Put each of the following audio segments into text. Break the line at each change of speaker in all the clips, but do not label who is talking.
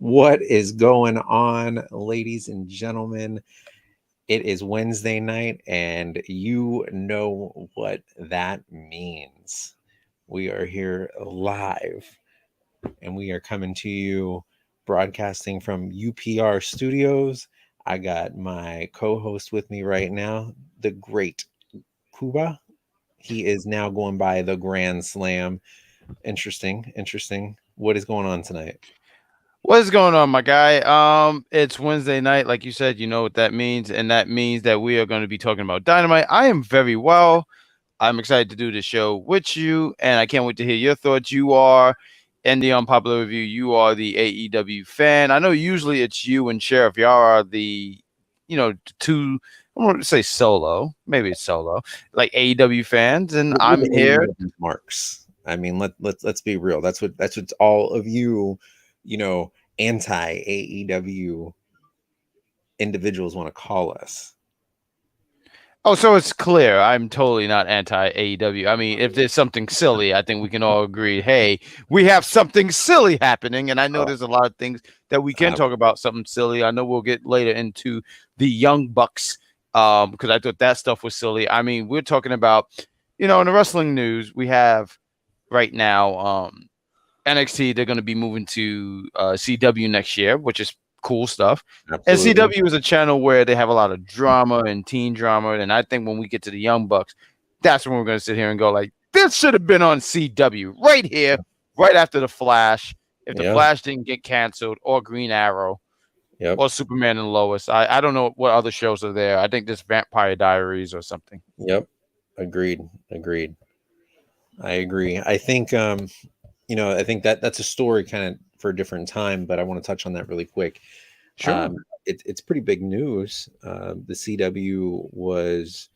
What is going on, ladies and gentlemen? It is Wednesday night, and you know what that means. We are here live, and we are coming to you broadcasting from UPR Studios. I got my co-host with me right now, the great Kuba. He is now going by the Grand Slam. Interesting. What is going on tonight?
What is going on, my guy? It's Wednesday night, like you said. You know what that means, and that means that we are going to be talking about Dynamite. I am very well. I'm excited to do this show with you, and I can't wait to hear your thoughts. You are, in the unpopular review, you are the AEW fan. I know usually it's you and Sheriff. Y'all are the, two. I want to say solo. Maybe it's solo, like AEW fans, and I'm here.
Marks. I mean, let's be real. That's what all of you. Anti AEW individuals want to call us.
Oh, so it's clear. I'm totally not anti AEW. I mean, if there's something silly, I think we can all agree, hey, we have something silly happening. And I know there's a lot of things that we can talk about, something silly. I know we'll get later into the Young Bucks because I thought that stuff was silly. I mean, we're talking about, in the wrestling news, we have right now NXT, they're going to be moving to CW next year, which is cool stuff. Absolutely. And CW is a channel where they have a lot of drama and teen drama. And I think when we get to the Young Bucks, that's when we're going to sit here and go like, this should have been on CW right here, right after the Flash. If the Flash didn't get canceled, or Green Arrow, or Superman and Lois. I don't know what other shows are there. I think there's Vampire Diaries or something.
Yep. Agreed. I agree. I think I think that's a story kind of for a different time, but I want to touch on that really quick.
Sure.
It's pretty big news. The CW was,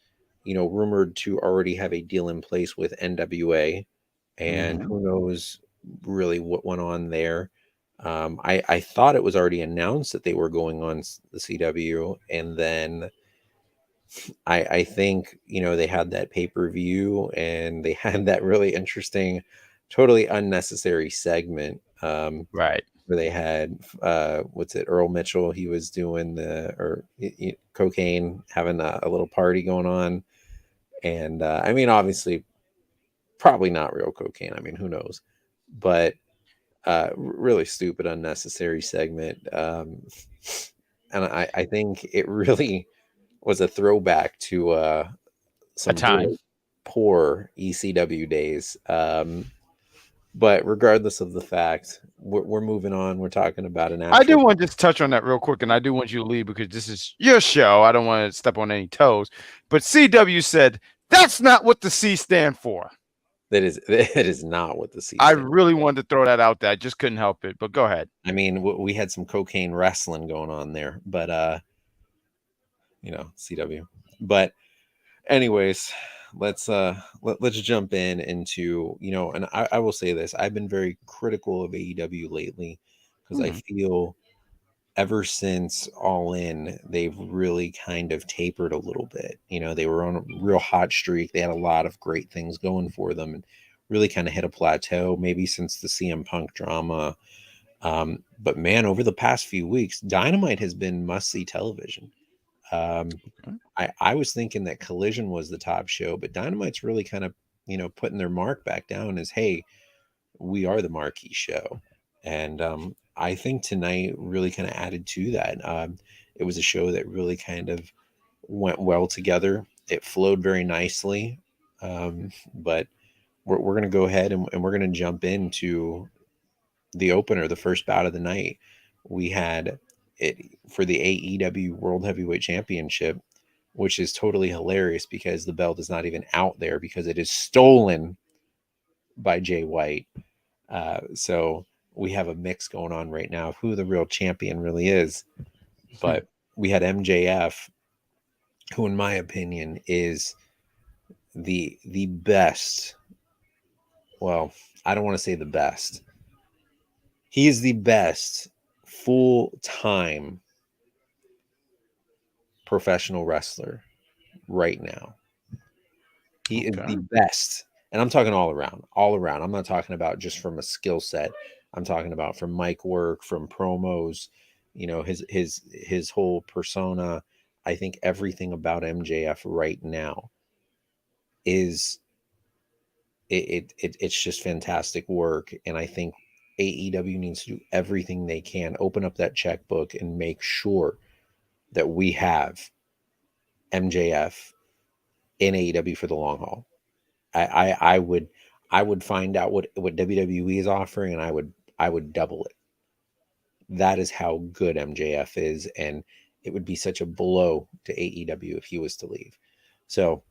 rumored to already have a deal in place with NWA, and who knows really what went on there. I thought it was already announced that they were going on the CW, and then I think, they had that pay-per-view, and they had that really interesting, totally unnecessary segment,
right,
where they had Earl Mitchell. He was doing cocaine, having a little party going on, and I mean, obviously, probably not real cocaine. I mean, who knows? But really stupid, unnecessary segment, and I think it really was a throwback to some really poor ECW days. But regardless of the fact, we're moving on. We're talking about an actual...
I do want to just touch on that real quick, and I do want you to leave because this is your show. I don't want to step on any toes. But CW said, that's not what the C stand for.
That is not what the C
I really wanted to throw that out there. I just couldn't help it. But go ahead.
I mean, we had some cocaine wrestling going on there, but CW. But anyways, let's jump into, and I will say this. I've been very critical of AEW lately because I feel ever since All In, they've really kind of tapered a little bit. They were on a real hot streak. They had a lot of great things going for them and really kind of hit a plateau, maybe since the CM Punk drama. But man, over the past few weeks, Dynamite has been must-see television. I was thinking that Collision was the top show, but Dynamite's really kind of, putting their mark back down as, hey, we are the marquee show. And I think tonight really kind of added to that. It was a show that really kind of went well together. It flowed very nicely. But we're going to go ahead and we're going to jump into the opener, the first bout of the night. We had it for the AEW World Heavyweight Championship, which is totally hilarious because the belt is not even out there because it is stolen by Jay White. So we have a mix going on right now of who the real champion really is. But we had MJF, who in my opinion is the best. Well, I don't want to say the best. He is the best full-time professional wrestler right now. He is the best. And I'm talking all around, all around. I'm not talking about just from a skill set. I'm talking about from mic work, from promos, you know, his whole persona. I think everything about MJF right now is it's just fantastic work. And I think AEW needs to do everything they can, open up that checkbook and make sure that we have MJF in AEW for the long haul. I would find out what WWE is offering, and I would double it. That is how good MJF is, and it would be such a blow to AEW if he was to leave. So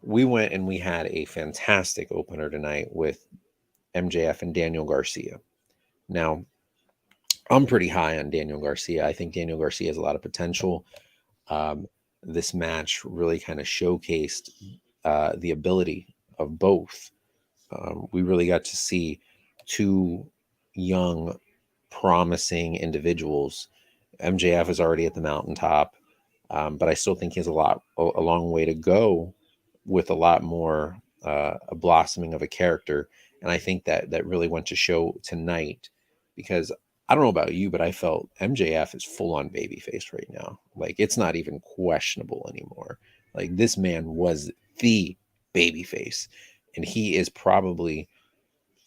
we went and we had a fantastic opener tonight with MJF and Daniel Garcia. Now, I'm pretty high on Daniel Garcia. I think Daniel Garcia has a lot of potential. This match really kind of showcased the ability of both. We really got to see two young, promising individuals. MJF is already at the mountaintop, but I still think he has a long way to go with a lot more a blossoming of a character. And I think that really went to show tonight, because I don't know about you, but I felt MJF is full on babyface right now. Like, it's not even questionable anymore. Like, this man was the babyface, and he is probably,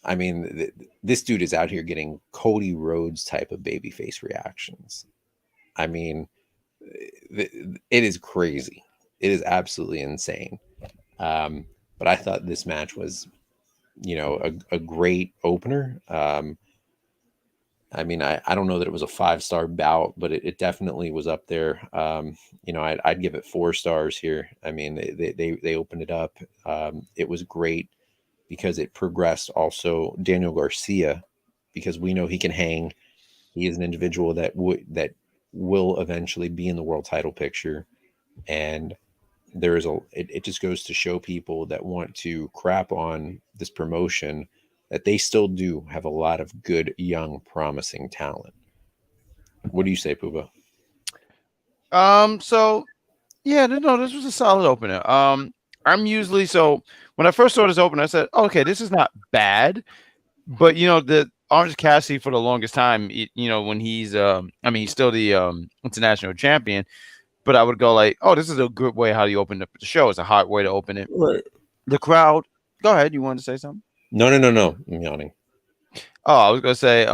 I mean, this dude is out here getting Cody Rhodes type of babyface reactions. I mean, it is crazy. It is absolutely insane. But I thought this match was, you know, a great opener. I mean, I don't know that it was a 5-star bout, but it definitely was up there. You know, I'd give it 4 stars here. I mean, they opened it up. It was great because it progressed also Daniel Garcia, because we know he can hang. He is an individual that will eventually be in the world title picture. And there is it just goes to show people that want to crap on this promotion that they still do have a lot of good, young, promising talent. What do you say, Puba?
So yeah, no, this was a solid opener. I'm usually, so when I first saw this opener, I said, okay, this is not bad, but you know, the Orange Cassidy for the longest time, you know, when he's I mean, he's still the international champion, but I would go like, oh, this is a good way how you open up the show. It's a hot way to open it.
Right.
The crowd. Go ahead. You wanted to say something?
No. I'm yawning.
Oh, I was gonna say,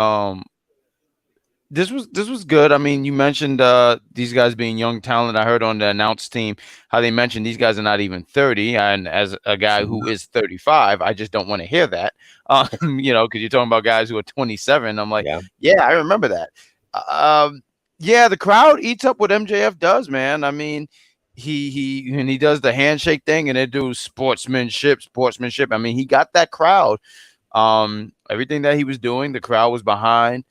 this was good. I mean, you mentioned these guys being young talent. I heard on the announce team how they mentioned these guys are not even 30. And as a guy who is 35, I just don't want to hear that. You know, because you're talking about guys who are 27. I'm like, yeah, I remember that. Yeah, the crowd eats up what MJF does, man. I mean, he does the handshake thing, and they do sportsmanship. I mean, he got that crowd. Everything that he was doing, the crowd was behind,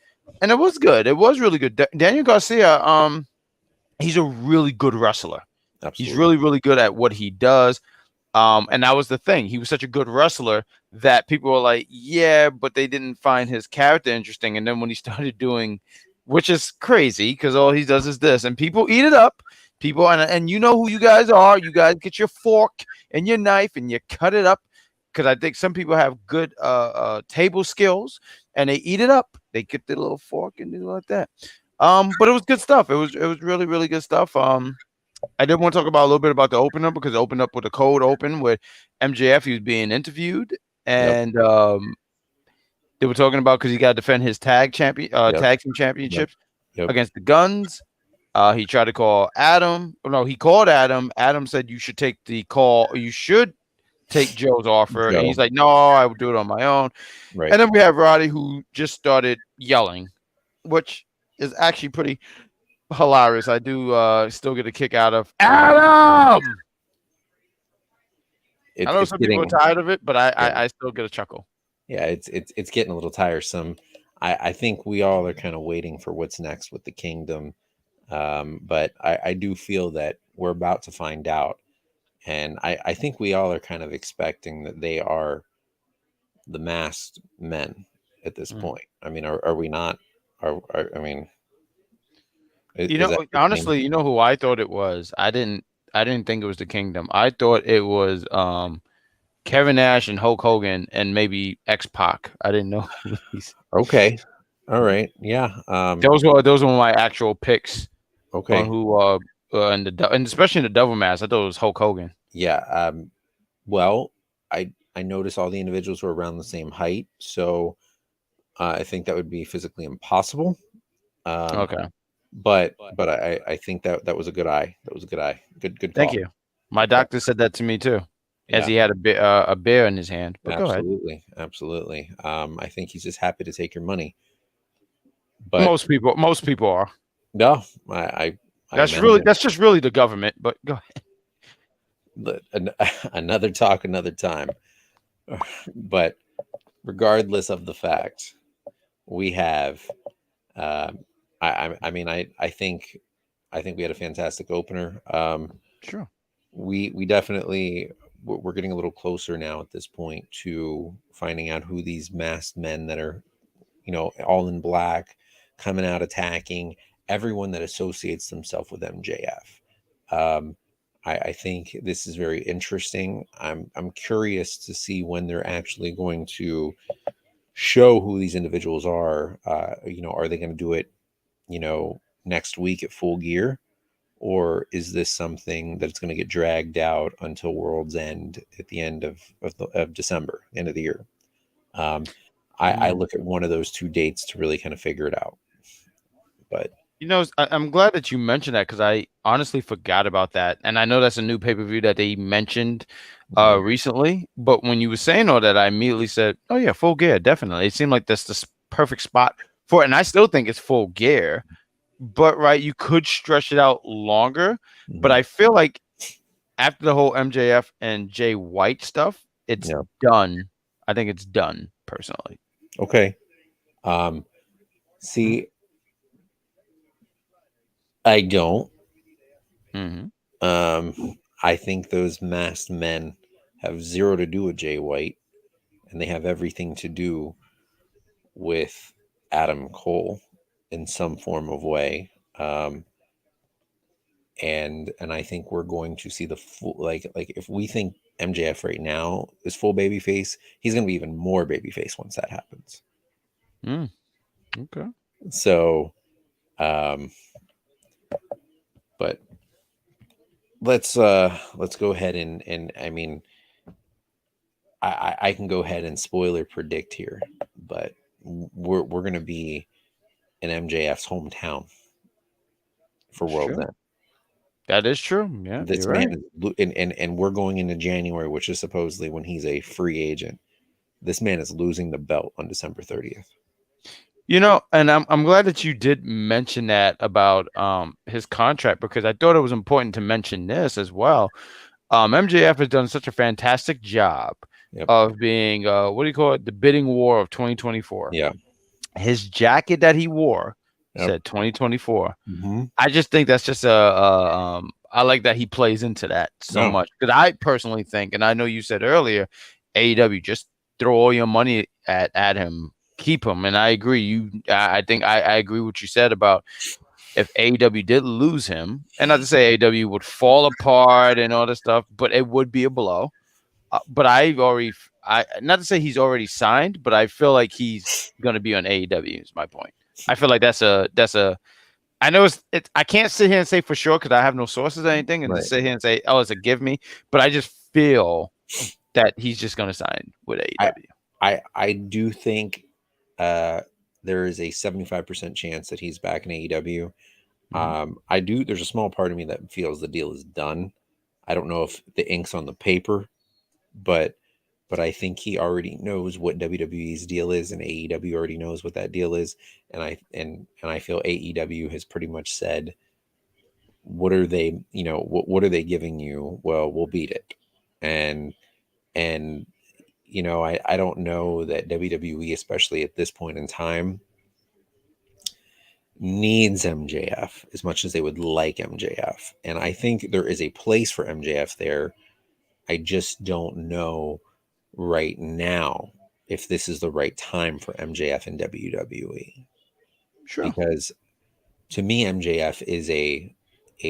and it was good. It was really good. Daniel Garcia, he's a really good wrestler. Absolutely. He's really, really good at what he does. And that was the thing. He was such a good wrestler that people were like, yeah, but they didn't find his character interesting. And then when he started doing, which is crazy because all he does is this, and people eat it up. People, and you know who you guys are. You guys get your fork and your knife and you cut it up, because I think some people have good table skills and they eat it up. They get their little fork and do like that. But it was good stuff. It was really, really good stuff. I did want to talk about a little bit about the opener, because it opened up with a cold open with MJF. He was being interviewed, and they were talking about, because he got to defend his tag team championships against the Guns. He tried to call Adam. No, he called Adam. Adam said, you should take the call, or you should take Joe's offer. And he's like, no, I would do it on my own. Right. And then we have Roddy, who just started yelling, which is actually pretty hilarious. I do still get a kick out of Adam. I know some people are tired of it, but I still get a chuckle.
Yeah, it's getting a little tiresome. I think we all are kind of waiting for what's next with the Kingdom. But I do feel that we're about to find out. And I think we all are kind of expecting that they are the masked men at this
Mm.
point. I mean, are we not? I mean,
You
is
know,
that the same?
honestly, you know who I thought it was? I didn't think it was the Kingdom. I thought it was Kevin Nash and Hulk Hogan and maybe X Pac. I didn't know these.
Okay. All right. Yeah.
Those were my actual picks on
Okay.
who and especially in the Devil Mask. I thought it was Hulk Hogan.
Yeah. Well, I noticed all the individuals were around the same height, so I think that would be physically impossible. Um,
Okay,
but I think that was a good eye. That was a good eye. Good
thank
call.
you. My
Yeah.
doctor said that to me too, as
Yeah.
he had a bear in his hand. But go ahead.
Absolutely. Absolutely. I think he's just happy to take your money. But
Most people are.
no, I imagine
That's just really the government. But go ahead.
another talk another time. But regardless of the fact, we have. Um, I mean, I think we had a fantastic opener.
Sure.
We definitely we're getting a little closer now at this point to finding out who these masked men that are, all in black, coming out attacking everyone that associates themselves with MJF. I think this is very interesting. I'm curious to see when they're actually going to show who these individuals are. Are they going to do it, next week at Full Gear? Or is this something that's going to get dragged out until World's End at the end of December, end of the year? Um, I
Mm.
look at one of those two dates to really kind of figure it out. But
You know, I'm glad that you mentioned that because I honestly forgot about that, and I know that's a new pay-per-view that they mentioned
mhm,
recently. But when you were saying all that, I immediately said, "Oh yeah, Full Gear, definitely." It seemed like that's the perfect spot for it, and I still think it's Full Gear. But right, you could stretch it out longer. But
mhm,
I feel like after the whole MJF and Jay White stuff, it's
yeah,
done. I think it's done personally.
okay. Um,
Mm-hmm.
See, I don't.
Mm-hmm.
I think those masked men have zero to do with Jay White, and they have everything to do with Adam Cole in some form of way. And I think we're going to see the full, like if we think MJF right now is full babyface, he's going to be even more babyface once that happens.
Mm, okay.
So, um, but let's go ahead and I mean I can go ahead and spoiler predict here, but we're going to be in MJF's hometown for World's
Sure.
End.
That is true. Yeah,
This
you're
man
right.
is, and we're going into January, which is supposedly when he's a free agent. This man is losing the belt on December 30th.
You know, and I'm glad that you did mention that about his contract because I thought it was important to mention this as well. MJF has done such a fantastic job
Yep.
of being what do you call it? The bidding war of 2024.
Yeah.
His jacket that he wore
Yep.
said 2024.
Mm-hmm.
I just think that's just I like that he plays into that so
No.
much because I personally think, and I know you said earlier, AEW just throw all your money at him, keep him, and I agree. I think I agree what you said about if AEW did lose him, and not to say AEW would fall apart and all this stuff, but it would be a blow. But I not to say he's already signed, but I feel like he's going to be on AEW. Is my point. I feel like that's a I know it's I can't sit here and say for sure because I have no sources or anything, and to
Right.
sit here and say, oh, it's a give me, but I just feel that he's just going to sign with
I
AEW.
I do think uh there is a 75% chance that he's back in AEW.
Mhm.
I do. There's a small part of me that feels the deal is done. I don't know if the ink's on the paper, but I think he already knows what WWE's deal is, and AEW already knows what that deal is. And I feel AEW has pretty much said, what are they, what are they giving you? Well, we'll beat it. And and I don't know that WWE, especially at this point in time, needs MJF as much as they would like MJF. And I think there is a place for MJF there. I just don't know right now if this is the right time for MJF in WWE.
Sure.
Because to me, MJF is a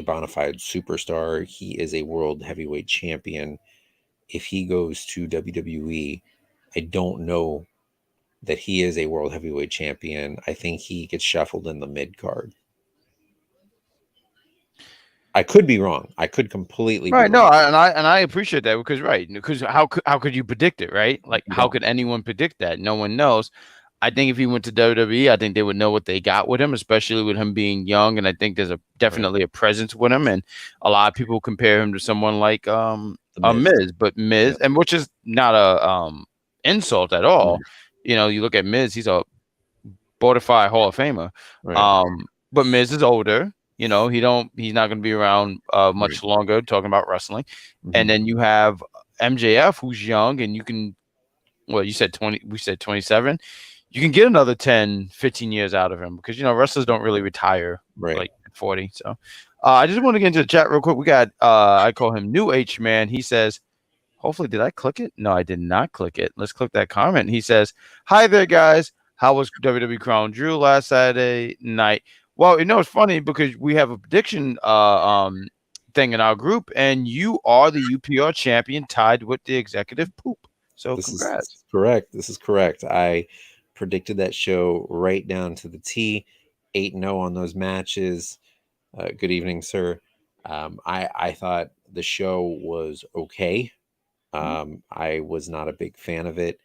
bona fide superstar. He is a world heavyweight champion. If he goes to WWE, I don't know that he is a world heavyweight champion. I think he gets shuffled in the mid card. I could be wrong. I could completely
right.
be
No,
wrong.
I appreciate that because how could you predict it, right? Like how could anyone predict that? No one knows. I think if he went to WWE, I think they would know what they got with him, especially with him being young. And I think there's definitely a presence with him, and a lot of people compare him to someone like Miz, but Miz, and which is not a insult at all. You know, you look at Miz, he's a bona fide Hall of Famer.
Right.
But Miz is older. You know, he's not going to be around much longer talking about wrestling. And then you have MJF, who's young, and you can, well, you said 20, we said 27. You can get another 10, 15 years out of him because, you know, wrestlers don't really retire like 40. So I just want to get into the chat real quick. We got, I call him New H Man. He says, hopefully, did I click it? No, I did not click it. Let's click that comment. He says, hi there, guys. How was WWE Crown Jewel last Saturday night? Well, you know, it's funny because we have a prediction thing in our group, and you are the UPR champion tied with the executive poop. So congrats.
This is correct. This is correct. I predicted that show right down to the T, 8-0 on those matches. Good evening, sir. I thought the show was okay. I was not a big fan of it.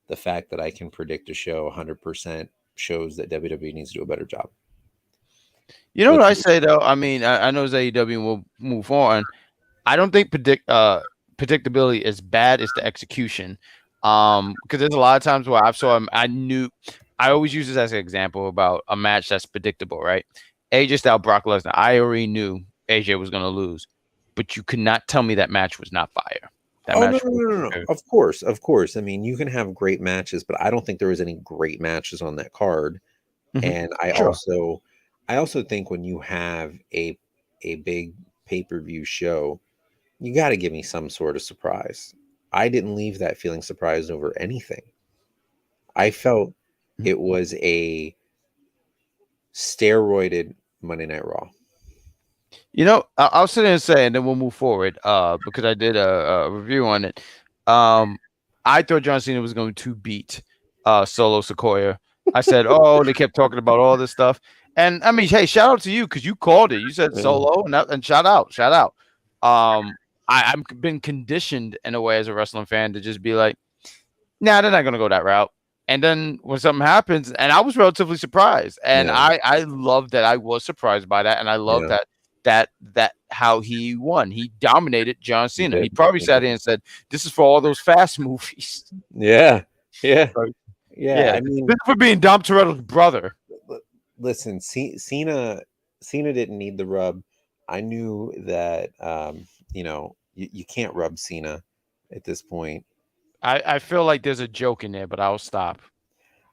The fact that I can predict a show 100% shows that WWE needs to do a better job.
You know what I say, though? I mean, I know it's AEW and we'll move on. I don't think predictability is bad. It's the execution. Because there's a lot of times where I always use this as an example about a match that's predictable, right? AJ Styles, Brock Lesnar. I already knew AJ was going to lose, but you could not tell me that match was not fire.
No. Of course. I mean, you can have great matches, but I don't think there was any great matches on that card. And I also think when you have a big pay-per-view show, you got to give me some sort of surprise. I didn't leave that feeling surprised over anything. I felt it was a steroided Monday Night Raw.
You know, I'll sit there and say, and then we'll move forward because I did a review on it. I thought John Cena was going to beat Solo Sikoa. I said, oh, they kept talking about all this stuff. And I mean, hey, shout out to you because you called it. You said Solo and shout out. I've been conditioned in a way as a wrestling fan to just be like, nah, they're not going to go that route. And then when something happens, and I was relatively surprised. And I love that I was surprised by that. And I love that how he won. He dominated John Cena. He probably sat in and said, this is for all those fast movies.
Yeah.
I mean, this is for being Dom Toretto's brother.
Listen, Cena didn't need the rub. I knew that, you know, you can't rub Cena at this point.
I feel like there's a joke in there, but I'll stop.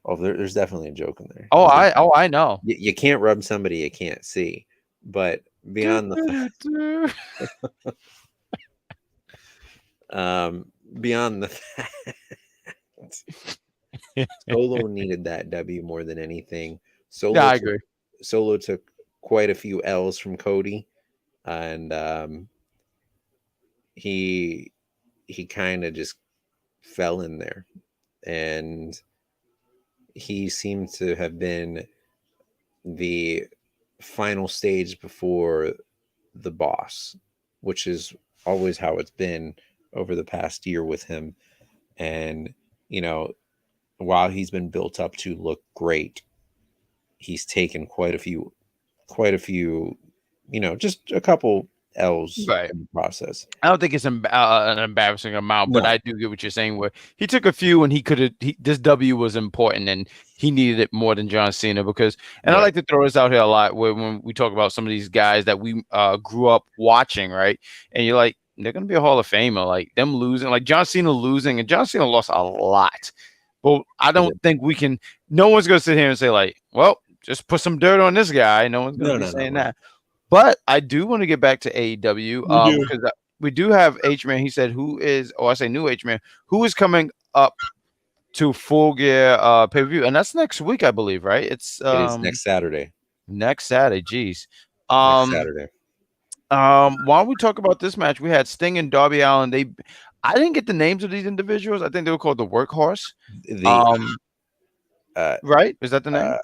Oh, there's definitely a joke in there.
I know.
You can't rub somebody you can't see. But beyond the beyond the fact, Solo needed that W more than anything.
I agree.
Solo took quite a few L's from Cody, and he kind of just fell in there, and he seemed to have been the final stage before the boss, which is always how it's been over the past year with him. And, you know, while he's been built up to look great, he's taken quite a few, you know, just a couple L's in the process.
I don't think it's an embarrassing amount, but I do get what you're saying. Where he took a few, and this W was important, and he needed it more than John Cena because. And I like to throw this out here a lot when we talk about some of these guys that we grew up watching, right? And you're like, they're gonna be a Hall of Famer, like them losing, like John Cena losing, and John Cena lost a lot. But I don't think we can. No one's gonna sit here and say like, well, just put some dirt on this guy. No one's gonna be saying that. But I do want to get back to AEW because we do have H-Man. He said, "Who is?" Oh, I say new H-Man. Who is coming up to Full Gear pay-per-view? And that's next week, I believe, right?
It is next Saturday.
Next Saturday. Jeez.
Next Saturday.
Why don't we talk about this match? We had Sting and Darby Allin. I didn't get the names of these individuals. I think they were called the Workhorse. Right? Is that the name?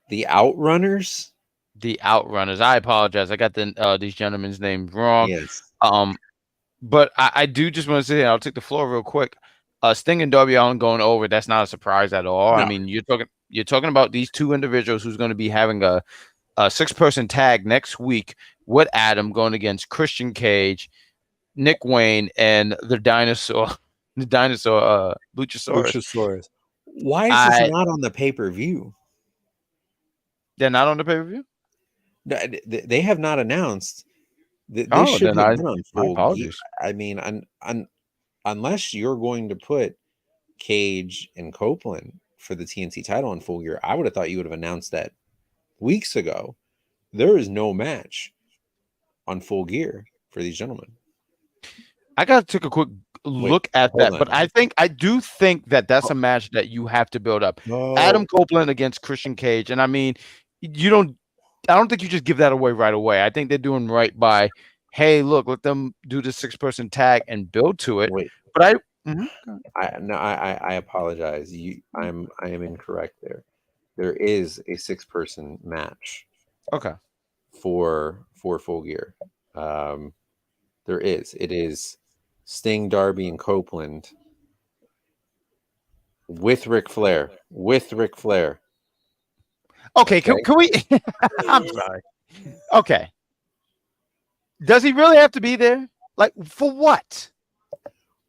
The Outrunners.
The Outrunners. I apologize. I got these gentlemen's names wrong.
Yes.
But I do just want to say, I'll take the floor real quick. Sting and Darby Allin going over. That's not a surprise at all. No. I mean, you're talking about these two individuals who's going to be having a 6-person tag next week with Adam going against Christian Cage, Nick Wayne, and the dinosaur, Luchasaurus.
Why is this not on the pay-per-view?
They're not on the pay-per-view?
They have not announced. They should have been on Full Gear. I mean, unless you're going to put Cage and Copeland for the TNT title on Full Gear, I would have thought you would have announced that weeks ago. There is no match on Full Gear for these gentlemen.
I got to take a quick look at that, but I do think that that's a match that you have to build up. Adam Copeland against Christian Cage, and I mean, I don't think you just give that away right away. I think they're doing right by, hey, look, let them do the 6-person tag and build to it. But I
apologize. I am incorrect there. There is a 6-person match.
Okay.
For Full Gear. There is. It is Sting, Darby, and Copeland with Ric Flair.
Okay. Can we? I'm sorry. Okay. Does he really have to be there? Like, for what?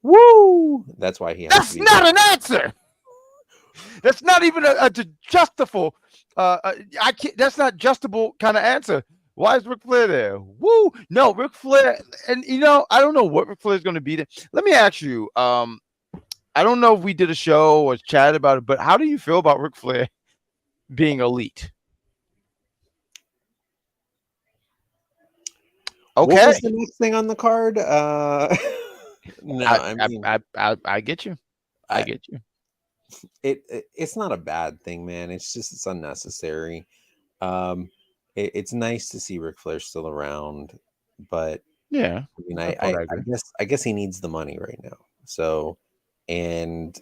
Woo! That's why he has
That's
to be
not
there.
An answer. That's not even a justifiable. I can't. That's not justable kind of answer. Why is Ric Flair there? Woo! No, Ric Flair, and I don't know what Ric Flair is going to be there. Let me ask you. I don't know if we did a show or chatted about it, but how do you feel about Ric Flair being elite? Okay.
What was the next thing on the card? No,
I get you. I get you.
It's not a bad thing, man. It's unnecessary. It's nice to see Ric Flair still around, but
yeah,
I mean, I guess he needs the money right now. So, and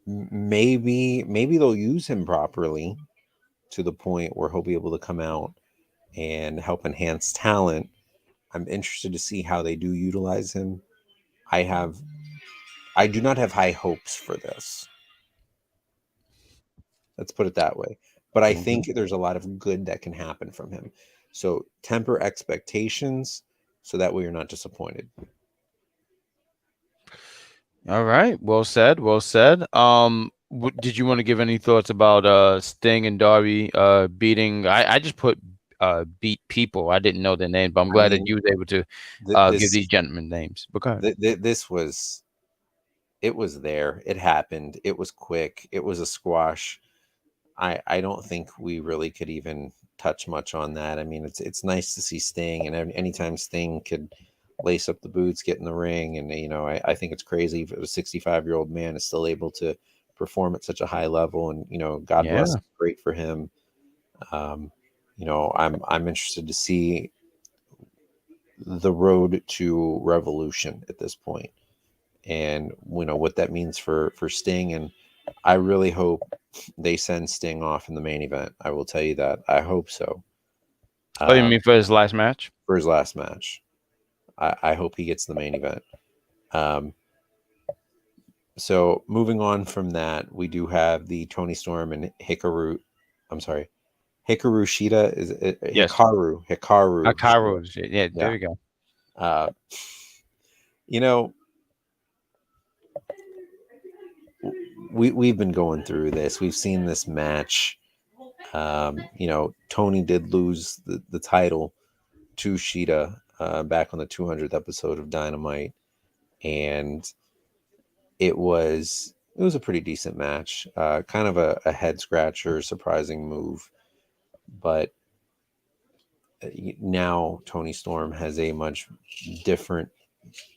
maybe they'll use him properly to the point where he'll be able to come out and help enhance talent. I'm interested to see how they do utilize him. I do not have high hopes for this. Let's put it that way. But I think there's a lot of good that can happen from him. So temper expectations so that way you're not disappointed.
All right. Well said. Did you want to give any thoughts about Sting and Darby beating? I just put beat people. I didn't know their names, but I'm glad that you was able to give these gentlemen names. Because
it was there. It happened. It was quick. It was a squash. I don't think we really could even touch much on that. I mean, it's nice to see Sting, and anytime Sting could lace up the boots, get in the ring, and I think it's crazy if a 65-year-old man is still able to perform at such a high level, and God bless, great for him. I'm interested to see the road to Revolution at this point, and what that means for Sting, and I really hope they send Sting off in the main event. I will tell you that. I hope so.
You mean for his last match?
For his last match. I hope he gets the main event. So moving on from that, we do have the Tony Storm and Hikaru Shida. Is it
yes.
Hikaru.
Yeah, there you go.
We've been going through this. We've seen this match. Tony did lose the title to Shida back on the 200th episode of Dynamite, and it was It was a pretty decent match. Kind of a head scratcher, surprising move, but now Tony Storm has a much different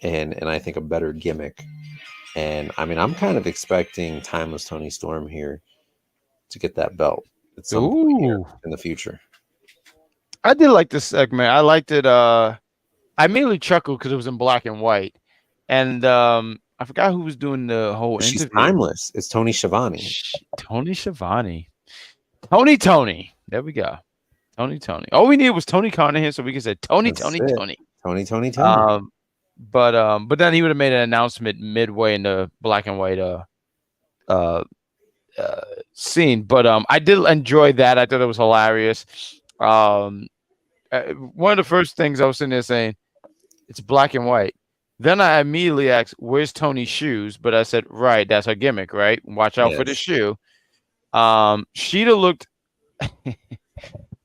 and I think a better gimmick. And I mean, I'm kind of expecting Timeless Tony Storm here to get that belt at some point here
Ooh,
in the future.
I did like this segment. I liked it. I immediately chuckled because it was in black and white, and I forgot who was doing the whole
She's
interview.
timeless. It's Tony Schiavone.
Tony Schiavone. Tony. There we go. Tony. All we needed was Tony Carnahan, so we could say Tony.
That's it. Tony.
But then he would have made an announcement midway in the black and white uh scene. But I did enjoy that. I thought it was hilarious. One of the first things I was sitting there saying, it's black and white. Then I immediately asked, "Where's Tony's shoes?" But I said, "Right, that's her gimmick, right? Watch out for the shoe." Sheeta looked.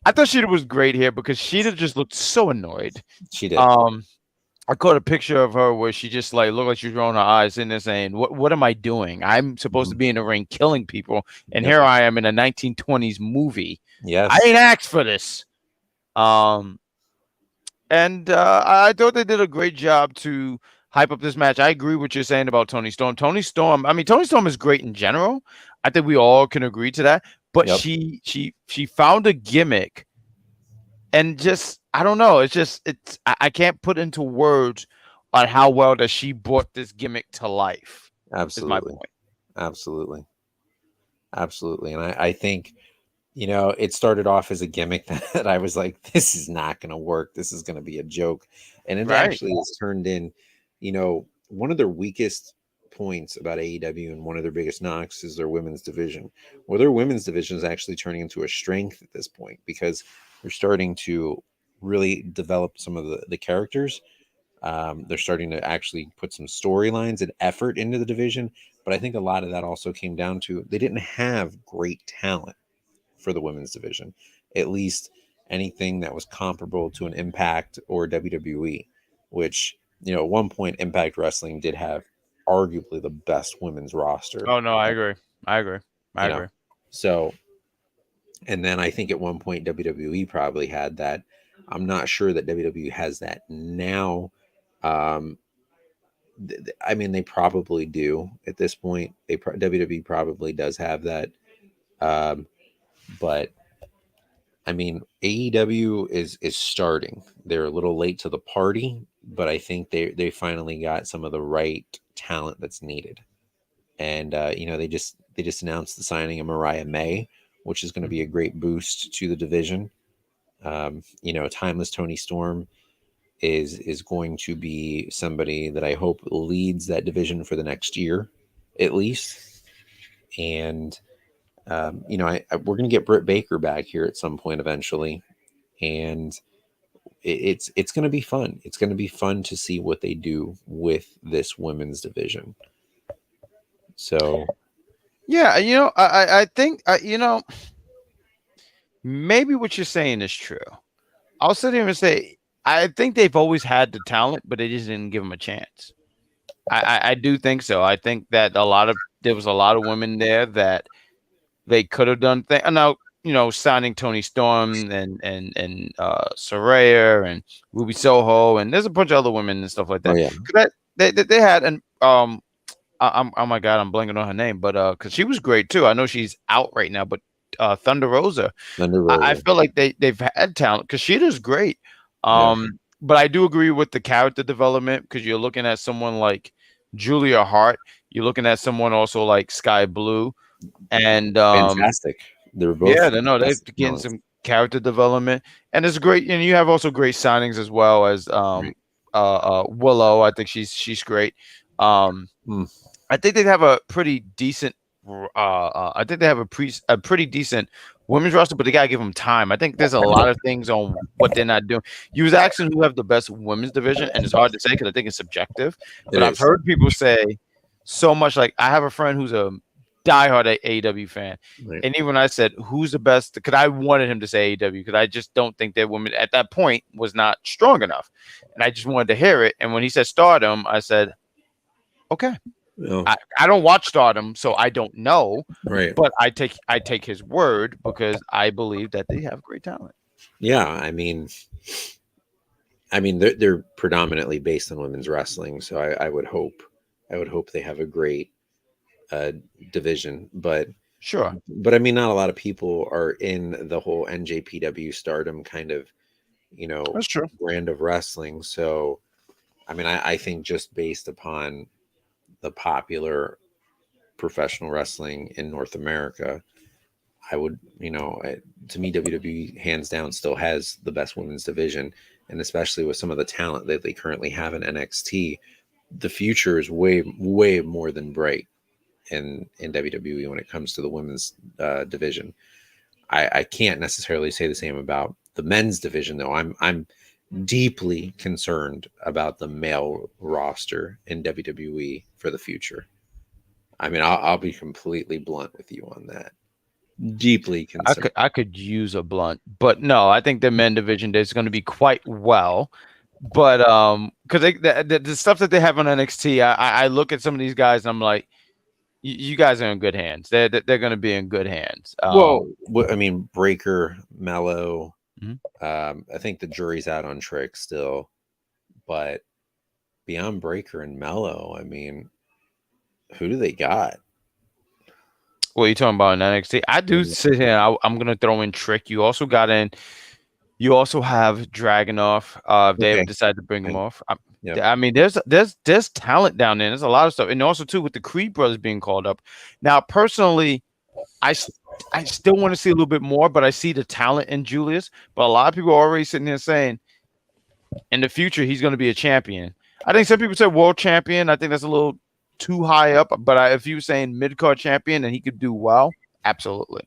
I thought Sheeta was great here because Sheeta just looked so annoyed.
She did.
I caught a picture of her where she just like looked like she was rolling her eyes in there saying, What am I doing? I'm supposed to be in the ring killing people, and here I am in a 1920s movie.
Yes.
I ain't asked for this. And I thought they did a great job to hype up this match. I agree with what you're saying about Tony Storm. Tony Storm is great in general. I think we all can agree to that. But she found a gimmick, and just I don't know. I can't put into words on how well that she brought this gimmick to life.
Absolutely.
Is my point.
Absolutely. And I think, it started off as a gimmick that I was like, this is not going to work. This is going to be a joke. And it actually has turned in, one of their weakest points about AEW and one of their biggest knocks is their women's division. Well, their women's division is actually turning into a strength at this point because they're starting to really develop some of the characters. They're starting to actually put some storylines and effort into the division. But I think a lot of that also came down to they didn't have great talent for the women's division, at least anything that was comparable to an Impact or WWE, which, at one point Impact Wrestling did have arguably the best women's roster.
Oh no, I agree. I agree.
So, and then I think at one point WWE probably had that. I'm not sure that WWE has that now. I mean, they probably do at this point. WWE probably does have that. But I mean, AEW is starting. They're a little late to the party, but I think they finally got some of the right talent that's needed. And they just announced the signing of Mariah May, which is going to be a great boost to the division. Timeless Tony Storm is going to be somebody that I hope leads that division for the next year, at least. And we're going to get Britt Baker back here at some point eventually, and it's going to be fun. It's going to be fun to see what they do with this women's division. So,
yeah, I think maybe what you're saying is true. I'll sit here and say I think they've always had the talent, but they just didn't give them a chance. I do think so. I think that there was a lot of women there that they could have done things. Now, signing Tony Storm and Saraya and Ruby Soho, and there's a bunch of other women and stuff like that.
Oh, yeah.
They had, and oh my God, I'm blanking on her name, but because she was great too. I know she's out right now, but Thunder Rosa. I feel like they've had talent because she is great. But I do agree with the character development because you're looking at someone like Juila Hart. You're looking at someone also like Sky Blue. And
fantastic. They're both
they're getting some character development, and it's great. And you have also great signings as well as Willow. I think she's great. I think they have a pretty decent. I think they have a pretty decent women's roster, but they gotta give them time. I think there's a lot of things on what they're not doing. You was asking who have the best women's division, and it's hard to say because I think it's subjective. But I've heard people say so much. Like I have a friend who's a diehard AEW fan, and even when I said who's the best, because I wanted him to say AEW because I just don't think that women at that point was not strong enough, and I just wanted to hear it. And when he said Stardom, I said, okay,
Oh,
I don't watch Stardom, so I don't know,
right.
but I take his word because I believe that they have great talent.
Yeah, I mean they're predominantly based on women's wrestling, so I would hope they have a great uh, division,
Sure,
but I mean not a lot of people are in the whole NJPW Stardom kind of you know
that's true.
brand of wrestling. So I mean I think just based upon the popular professional wrestling in North America, I would, to me, WWE hands down still has the best women's division, and especially with some of the talent that they currently have in NXT, the future is way, way more than bright in WWE when it comes to the women's division. I can't necessarily say the same about the men's division, though. I'm deeply concerned about the male roster in WWE for the future. I mean, I'll be completely blunt with you on that. Deeply concerned.
I could use a blunt, but no, I think the men division is going to be quite well. But because the stuff that they have on NXT, I look at some of these guys and I'm like, you guys are in good hands. They're going to be in good hands.
Well, I mean, Breaker, Mello.
Mhm.
I think the jury's out on Trick still, but beyond Breaker and Mello, I mean, who do they got?
What are you talking about in NXT? I do sit here. I'm going to throw in Trick. You also got in. You also have Dragunov. If they ever
Okay.
decide to bring him off.
Yeah.
I mean, there's talent down there. There's a lot of stuff, and also too with the Creed brothers being called up. Now, personally, I still want to see a little bit more, but I see the talent in Julius. But a lot of people are already sitting there saying, in the future, he's going to be a champion. I think some people say world champion. I think that's a little too high up. But if you were saying mid card champion and he could do well, absolutely.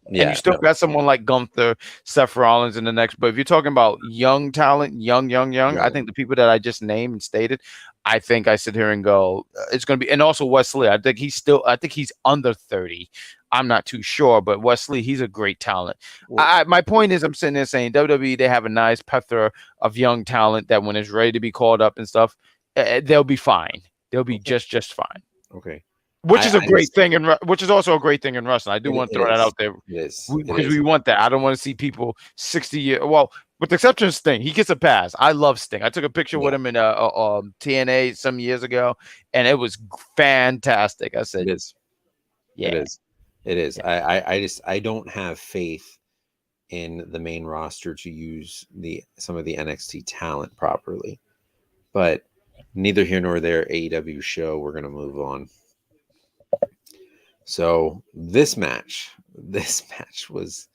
Yeah.
And you still got someone like Gunther, Seth Rollins in the next. But if you're talking about young talent, young, I think the people that I just named and stated, I think I sit here and go, it's going to be, and also Wesley. I think he's under 30. I'm not too sure, but Wesley, he's a great talent. My point is, I'm sitting there saying WWE, they have a nice plethora of young talent that when it's ready to be called up and stuff, they'll be fine. They'll be just fine.
Okay.
Which is a great thing, which is also a great thing in wrestling. I do want to throw that out there because we want that. I don't want to see people 60 years. Well, with the exception of Sting, he gets a pass. I love Sting. I took a picture with him in TNA some years ago, and it was fantastic. I said,
"It is,
yeah,
it is." Yeah. I don't have faith in the main roster to use some of the NXT talent properly, but neither here nor there. AEW show. We're gonna move on. So this match was,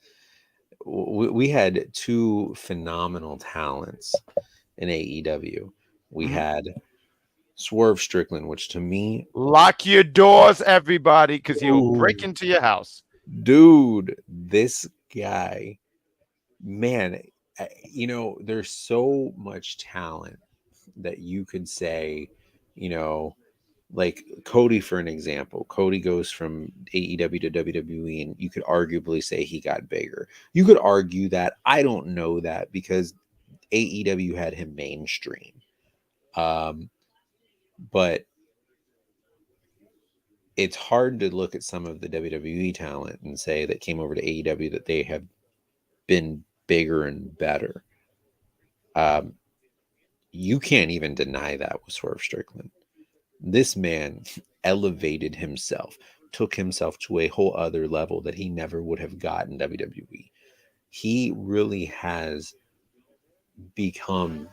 we had two phenomenal talents in AEW. We had Swerve Strickland, which to me,
lock your doors, everybody, because he'll break into your house.
Dude, this guy, man, there's so much talent that you could say, like Cody, for an example. Cody goes from AEW to WWE, and you could arguably say he got bigger. You could argue that. I don't know that because AEW had him mainstream. But it's hard to look at some of the WWE talent and say that came over to AEW that they have been bigger and better. You can't even deny that with Swerve Strickland. This man elevated himself, took himself to a whole other level that he never would have gotten WWE. He really has become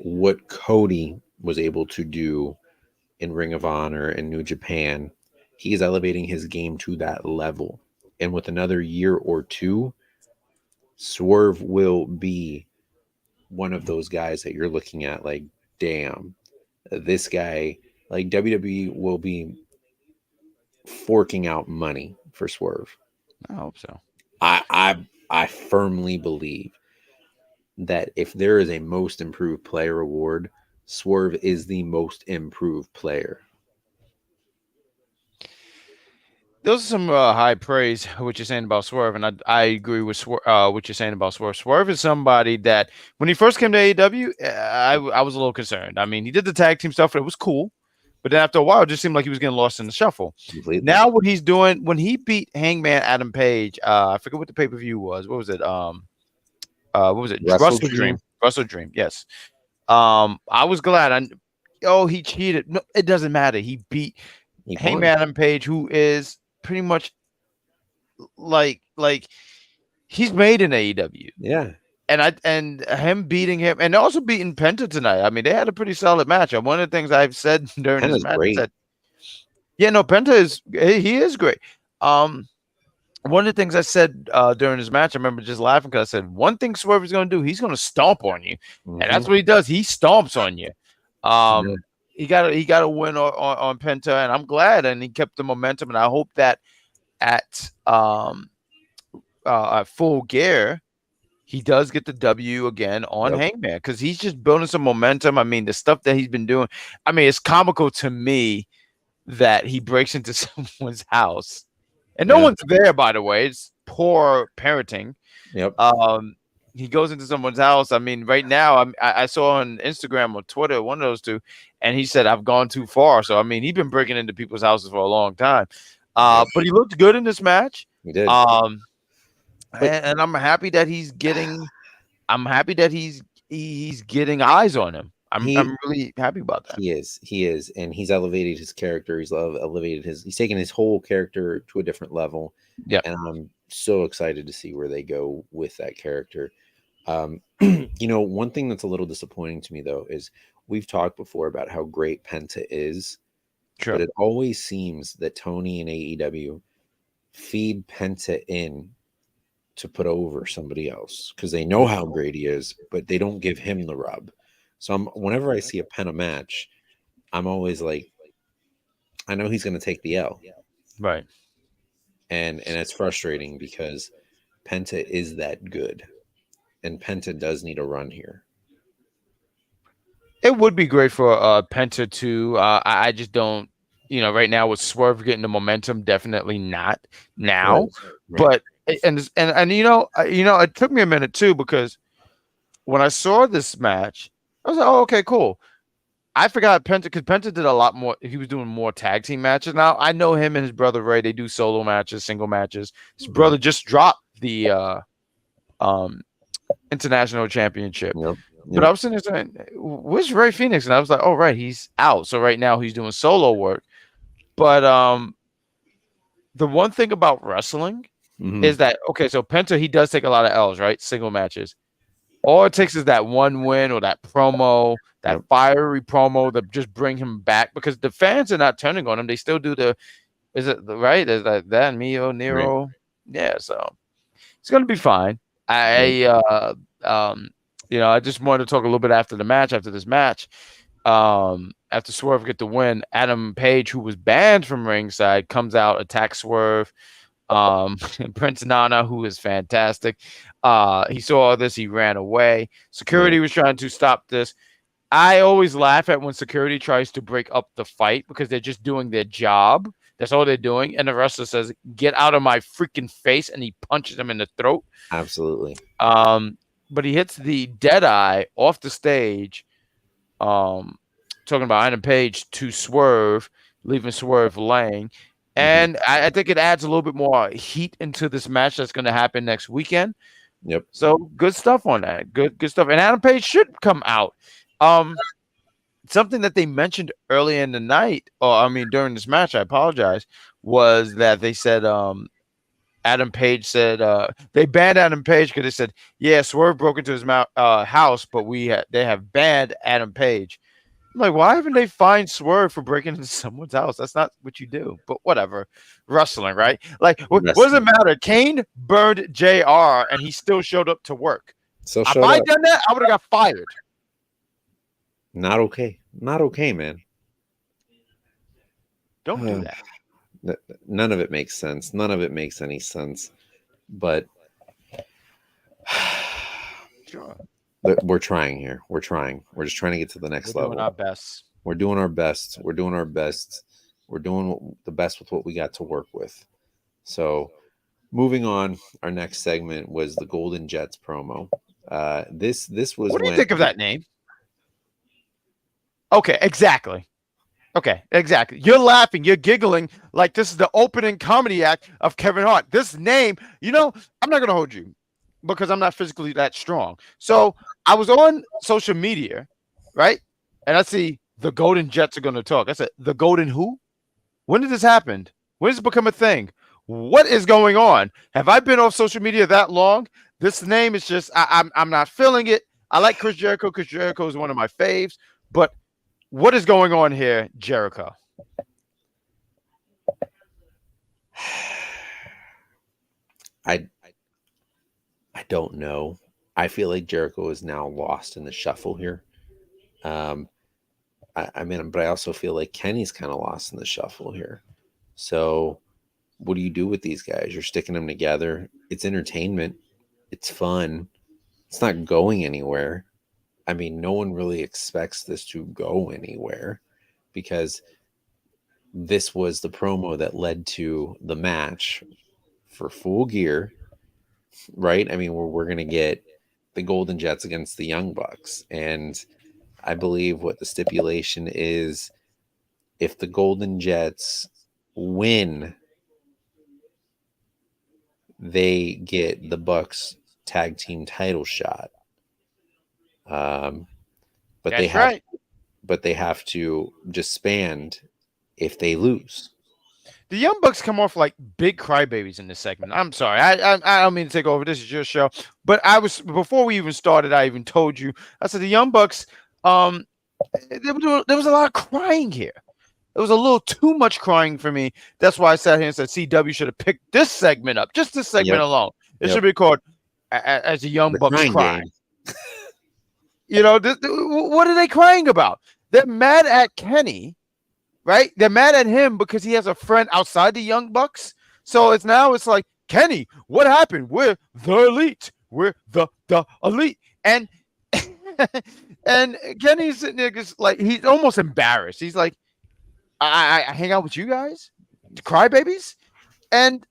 what Cody was able to do in Ring of Honor and New Japan. He is elevating his game to that level. And with another year or two, Swerve will be one of those guys that you're looking at like, damn, this guy, like WWE will be forking out money for Swerve.
I hope so.
I firmly believe that if there is a most improved player award, Swerve is the most improved player.
Those are some high praise what you're saying about Swerve, and I agree with what you're saying about Swerve. Swerve is somebody that when he first came to AEW, I was a little concerned. I mean, he did the tag team stuff, and it was cool, But then after a while, it just seemed like he was getting lost in the shuffle.
Completely.
Now what he's doing, when he beat Hangman Adam Page, I forget what the pay-per-view was. What was it? What was it? Wrestle Dream. Wrestle Dream. Yes. I was glad. He cheated. No, it doesn't matter. He beat Hangman Adam Page, who is pretty much like he's made in AEW.
Yeah.
And him beating him and also beating Penta tonight. I mean, they had a pretty solid match. And one of the things I've said during this match is that Penta is great. One of the things I said during this match, I remember just laughing because I said one thing Swerve is going to do, he's going to stomp on you, and that's what he does. He stomps on you. He got a win on Penta, and I'm glad, and he kept the momentum, and I hope that at Full Gear, he does get the W again on Hangman because he's just building some momentum. I mean, the stuff that he's been doing. I mean, it's comical to me that he breaks into someone's house. And no one's there, by the way. It's poor parenting.
Yep.
He goes into someone's house. I mean, right now, I saw on Instagram or Twitter, one of those two, and he said, "I've gone too far." So, I mean, he's been breaking into people's houses for a long time. But he looked good in this match.
He did.
And I'm happy that he's getting. I'm happy that he's getting eyes on him. I'm really happy about that.
He is, and he's elevated his character. He's taken his whole character to a different level.
Yeah,
and I'm so excited to see where they go with that character. One thing that's a little disappointing to me though is we've talked before about how great Penta is, but it always seems that Tony and AEW feed Penta in to put over somebody else because they know how great he is, but they don't give him the rub. So whenever I see a Penta match, I'm always like, I know he's going to take the L.
Right.
And it's frustrating because Penta is that good. And Penta does need a run here.
It would be great for Penta too. I just don't, right now with Swerve getting the momentum, definitely not now. Right. But and it took me a minute too because when I saw this match, I was like, oh, okay, cool. I forgot Penta because Penta did a lot more. He was doing more tag team matches. Now I know him and his brother Ray. They do solo matches, single matches. His brother just dropped the International Championship.
Yep.
But I was sitting there saying, "Where's Ray Phoenix?" And I was like, "Oh, right, he's out." So right now he's doing solo work. But the one thing about wrestling is that so Penta, he does take a lot of L's, right? Single matches. All it takes is that one win or that promo, that fiery promo that just bring him back because the fans are not turning on him. They still do is it right? There's that Mio Nero. Right. Yeah, so it's gonna be fine. I just wanted to talk a little bit after this match. After Swerve get the win, Adam Page, who was banned from ringside, comes out, attacks Swerve. Prince Nana, who is fantastic. He saw this, he ran away. Security was trying to stop this. I always laugh at when security tries to break up the fight because they're just doing their job. That's all they're doing. And the wrestler says, "Get out of my freaking face," and he punches him in the throat.
Absolutely.
But he hits the dead eye off the stage. Talking about Adam Page to Swerve, leaving Swerve laying. And I think it adds a little bit more heat into this match that's going to happen next weekend.
Yep.
So good stuff on that. Good stuff. And Adam Page should come out. Something that they mentioned early in the night, during this match, I apologize, was that they said Adam Page said they banned Adam Page because they said, yeah, Swerve broke into his house, but they have banned Adam Page. I'm like, why haven't they fined Swerve for breaking into someone's house? That's not what you do. But whatever. Wrestling, right? Like, what does it matter? Kane burned JR and he still showed up to work.
So
if I done that, I would have got fired.
Not okay. Not okay, man.
Don't do that.
None of it makes sense. None of it makes any sense. But
sure.
We're trying here. We're trying. We're just trying to get to the next level.
We're doing our best.
We're doing our best. We're doing our best. We're doing the best with what we got to work with. So, moving on, our next segment was the Golden Jets promo. This was.
What do you think of that name? Okay, exactly. Okay, exactly. You're laughing, you're giggling like this is the opening comedy act of Kevin Hart. This name, I'm not gonna hold you because I'm not physically that strong. So I was on social media, right? And I see the Golden Jets are gonna talk. I said, the Golden who? When did this happen? When did this become a thing? What is going on? Have I been off social media that long? This name is just I'm not feeling it. I like Chris Jericho because Jericho is one of my faves, but what is going on here, Jericho?
I don't know. I feel like Jericho is now lost in the shuffle here. I mean, but I also feel like Kenny's kind of lost in the shuffle here. So, what do you do with these guys? You're sticking them together. It's entertainment. It's fun. It's not going anywhere. I mean, no one really expects this to go anywhere because this was the promo that led to the match for Full Gear, right? I mean, we're going to get the Golden Jets against the Young Bucks. And I believe what the stipulation is, if the Golden Jets win, they get the Bucks tag team title shot. But
That's right.
They have to disband if they lose.
The Young Bucks come off like big crybabies in this segment. I'm sorry, I don't mean to take over. This is your show, but before we even started. I even told you. I said the Young Bucks. There was a lot of crying here. It was a little too much crying for me. That's why I sat here and said CW should have picked this segment up, just this segment alone. It should be called as the Young Bucks cry. What are they crying about? They're mad at Kenny, right? They're mad at him because he has a friend outside the Young Bucks. So it's like, Kenny, what happened? We're the elite. We're the elite. And and Kenny's sitting there just like he's almost embarrassed. He's like, I hang out with you guys, the crybabies, and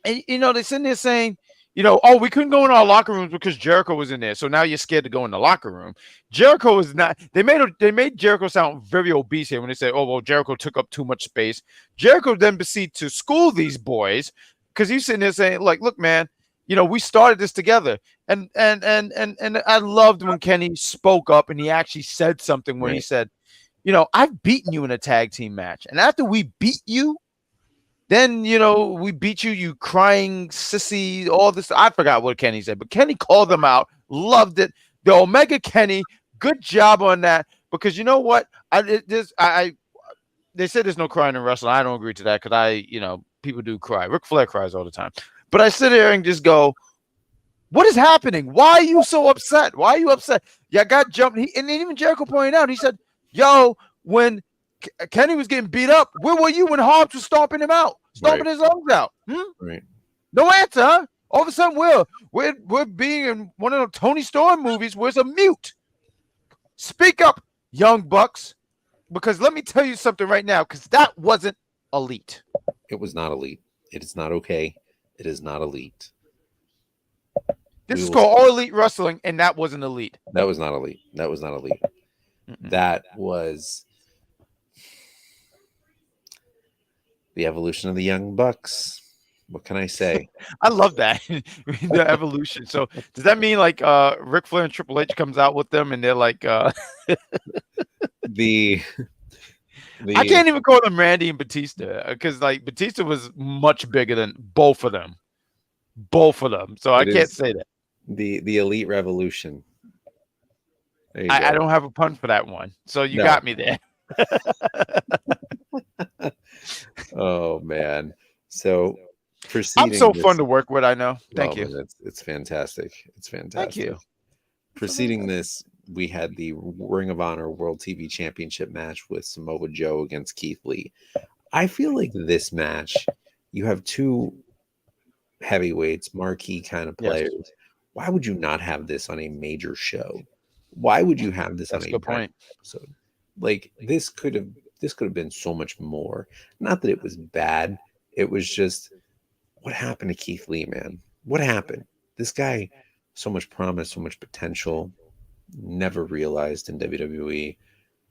they're sitting there saying, oh, we couldn't go in our locker rooms because Jericho was in there. So now you're scared to go in the locker room. Jericho is not. They made Jericho sound very obese here when they said, oh, well, Jericho took up too much space. Jericho then proceeded to school these boys because he's sitting there saying, like, look, man, we started this together. And I loved when Kenny spoke up and he actually said something when he said, I've beaten you in a tag team match. And after we beat you, then, we beat you, you crying sissy, all this. I forgot what Kenny said, but Kenny called them out. Loved it. The Omega Kenny, good job on that. Because you know what? They said there's no crying in wrestling. I don't agree to that because people do cry. Ric Flair cries all the time. But I sit there and just go, what is happening? Why are you so upset? Why are you upset? Yeah, I got jumped. And even Jericho pointed out, he said, yo, when Kenny was getting beat up, where were you when Hobbs was stomping him out, his lungs out?
Right.
No answer, huh? All of a sudden, we're being in one of the Tony Storm movies where it's a mute. Speak up, Young Bucks, because let me tell you something right now, because that wasn't elite.
It was not elite. It is not okay. It is not elite.
This is called All Elite Wrestling, and that wasn't elite.
That was not elite. That was not elite. That was the evolution of the Young Bucks. What can I say?
I love that. The evolution. So does that mean like Ric Flair and Triple H comes out with them and they're like
the
I can't even call them Randy and Batista because like Batista was much bigger than both of them. So I can't say that.
The Elite Revolution.
I don't have a pun for that one. So you got me there.
Oh man. So
I'm so fun to work with, I know. Thank you.
Man, it's fantastic. It's fantastic.
Thank you.
Preceding this, we had the Ring of Honor World TV Championship match with Samoa Joe against Keith Lee. I feel like this match, you have two heavyweights, marquee kind of players. Yes. Why would you not have this on a major show? Why would you have this on a good point? So, like this could have been so much more. Not that it was bad. It was just what happened to Keith Lee, man? What happened? This guy, so much promise, so much potential, never realized in WWE.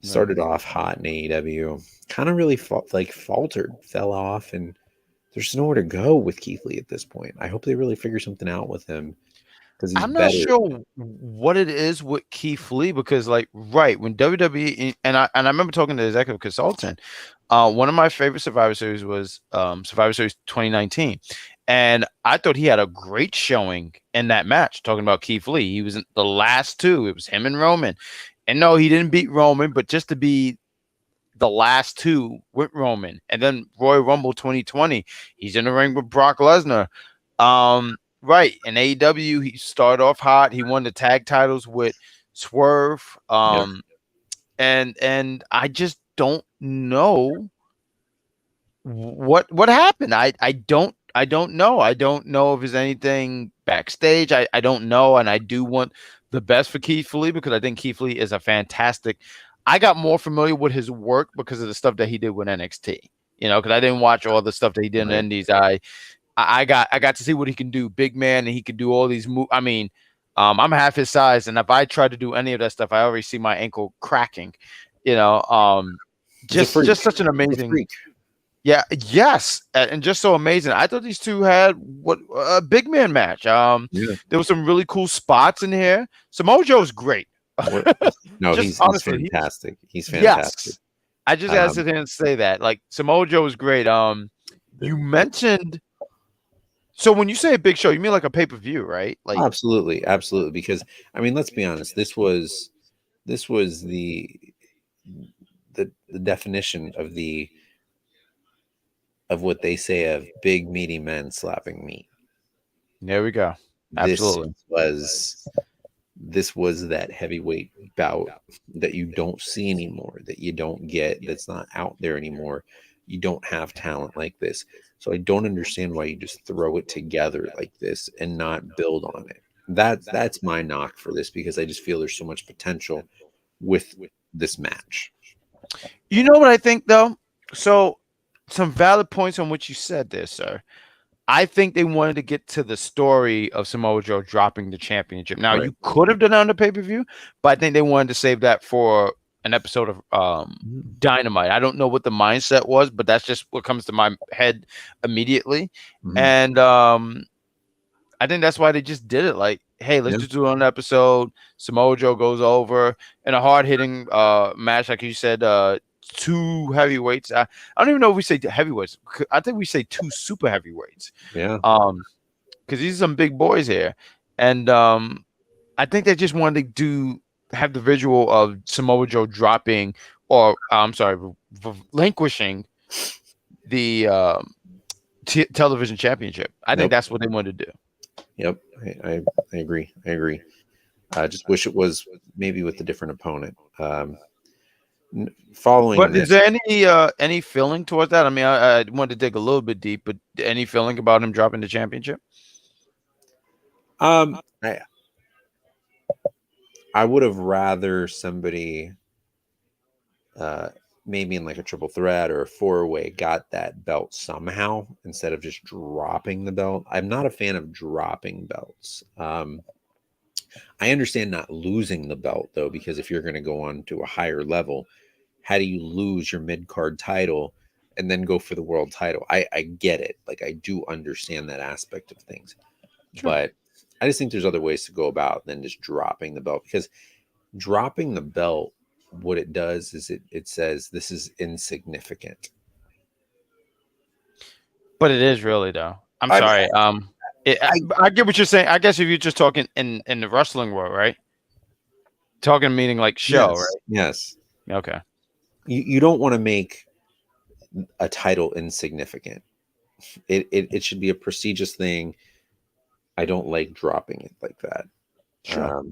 Started off hot in AEW, kind of really faltered, fell off, and there's nowhere to go with Keith Lee at this point. I hope they really figure something out with him because he's
I'm not
better.
sure what it is with Keith Lee because, like, right when WWE and I remember talking to the executive consultant. One of my favorite Survivor Series was Survivor Series 2019, and I thought he had a great showing in that match. Talking about Keith Lee, he was in the last two. It was him and Roman, and no, he didn't beat Roman, but just to be the last two with Roman, and then Royal Rumble 2020, he's in the ring with Brock Lesnar. Right in AEW, he started off hot. He won the tag titles with Swerve. And I just don't know what happened. I don't know. I don't know if there's anything backstage. I don't know, and I do want the best for Keith Lee because I think Keith Lee is a fantastic. I got more familiar with his work because of the stuff that he did with NXT. You know, because I didn't watch all the stuff that he did in the Indies. I got to see what he can do, big man, and he could do all these moves. I mean, I'm half his size, and if I try to do any of that stuff, I already see my ankle cracking. You know, just such an amazing. Yeah, yes, and just so amazing. I thought these two had what a big man match. There was some really cool spots in here. Samoa Joe's great.
No, he's fantastic. He's fantastic.
Yes, I just had to sit here and say that. Like Samoa Joe is great. You mentioned. So when you say a big show, you mean like a pay-per-view, right? Like
absolutely. Because I mean, let's be honest. This was the definition of what they say of big meaty men slapping meat.
There we go. Absolutely.
This was that heavyweight bout that you don't see anymore, that you don't get, that's not out there anymore. You don't have talent like this. So I don't understand why you just throw it together like this and not build on it. That's my knock for this, because I just feel there's so much potential with this match.
You know what I think though? So some valid points on what you said there, sir. I think they wanted to get to the story of Samoa Joe dropping the championship. Now, you could have done it on the pay-per-view, but I think they wanted to save that for an episode of Dynamite. I don't know what the mindset was, but that's just what comes to my head immediately. Mm-hmm. And I think that's why they just did it. Like, hey, let's just do it on an episode. Samoa Joe goes over in a hard-hitting match, like you said, two heavyweights. I don't even know if we say heavyweights. I think we say two super heavyweights.
Yeah.
Because these are some big boys here. And I think they just wanted to have the visual of Samoa Joe dropping, or I'm sorry, relinquishing the television championship. I think that's what they wanted to do.
Yep, I agree. I just wish it was maybe with a different opponent. Following,
but is there any feeling towards that? I mean, I wanted to dig a little bit deep, but any feeling about him dropping the championship?
I would have rather somebody, maybe in like a triple threat or a four-way, got that belt somehow instead of just dropping the belt. I'm not a fan of dropping belts. I understand not losing the belt though, because if you're going to go on to a higher level, how do you lose your mid-card title and then go for the world title? I get it. Like, I do understand that aspect of things. Sure. But I just think there's other ways to go about than just dropping the belt, because dropping the belt, what it does is it says this is insignificant.
But it is really, though. I'm sorry. I get what you're saying. I guess if you're just talking in the wrestling world, right? Talking meaning like show,
yes,
right?
Yes.
Okay.
You don't want to make a title insignificant. It should be a prestigious thing. I don't like dropping it like that.
Sure.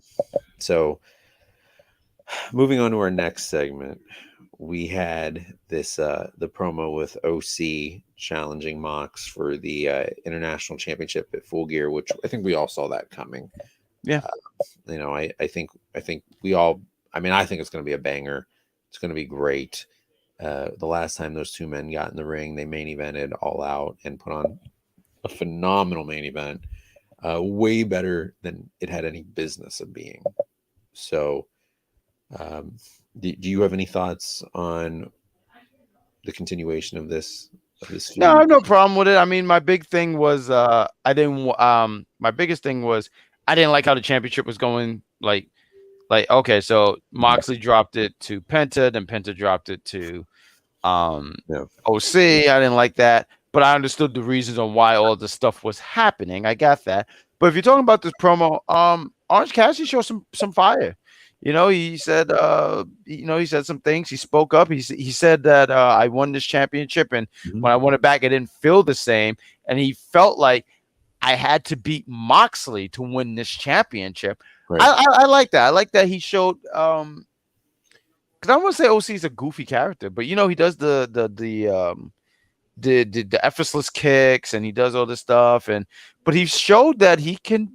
So moving on to our next segment, we had this the promo with OC challenging Mox for the international championship at Full Gear, which I think we all saw that coming.
Yeah.
I think we all. I mean, I think it's going to be a banger. It's going to be great. The last time those two men got in the ring, they main evented All Out and put on a phenomenal main event, way better than it had any business of being. So Do you have any thoughts on the continuation of this
No, I
feud?
have no problem with it. I mean, my big thing was my biggest thing was I didn't like how the championship was going. Like okay, so Moxley dropped it to Penta, then Penta dropped it to
Yeah.
OC. I didn't like that, but I understood the reasons on why all this stuff was happening. I got that. But if you're talking about this promo, Orange Cassidy showed some fire. He said he said some things. He spoke up. He said that I won this championship, and when I won it back, I didn't feel the same. And he felt like I had to beat Moxley to win this championship.
Right.
I like that. I like that he showed because I don't want to say OC is a goofy character, but he does the effortless kicks and he does all this stuff, but he showed that he can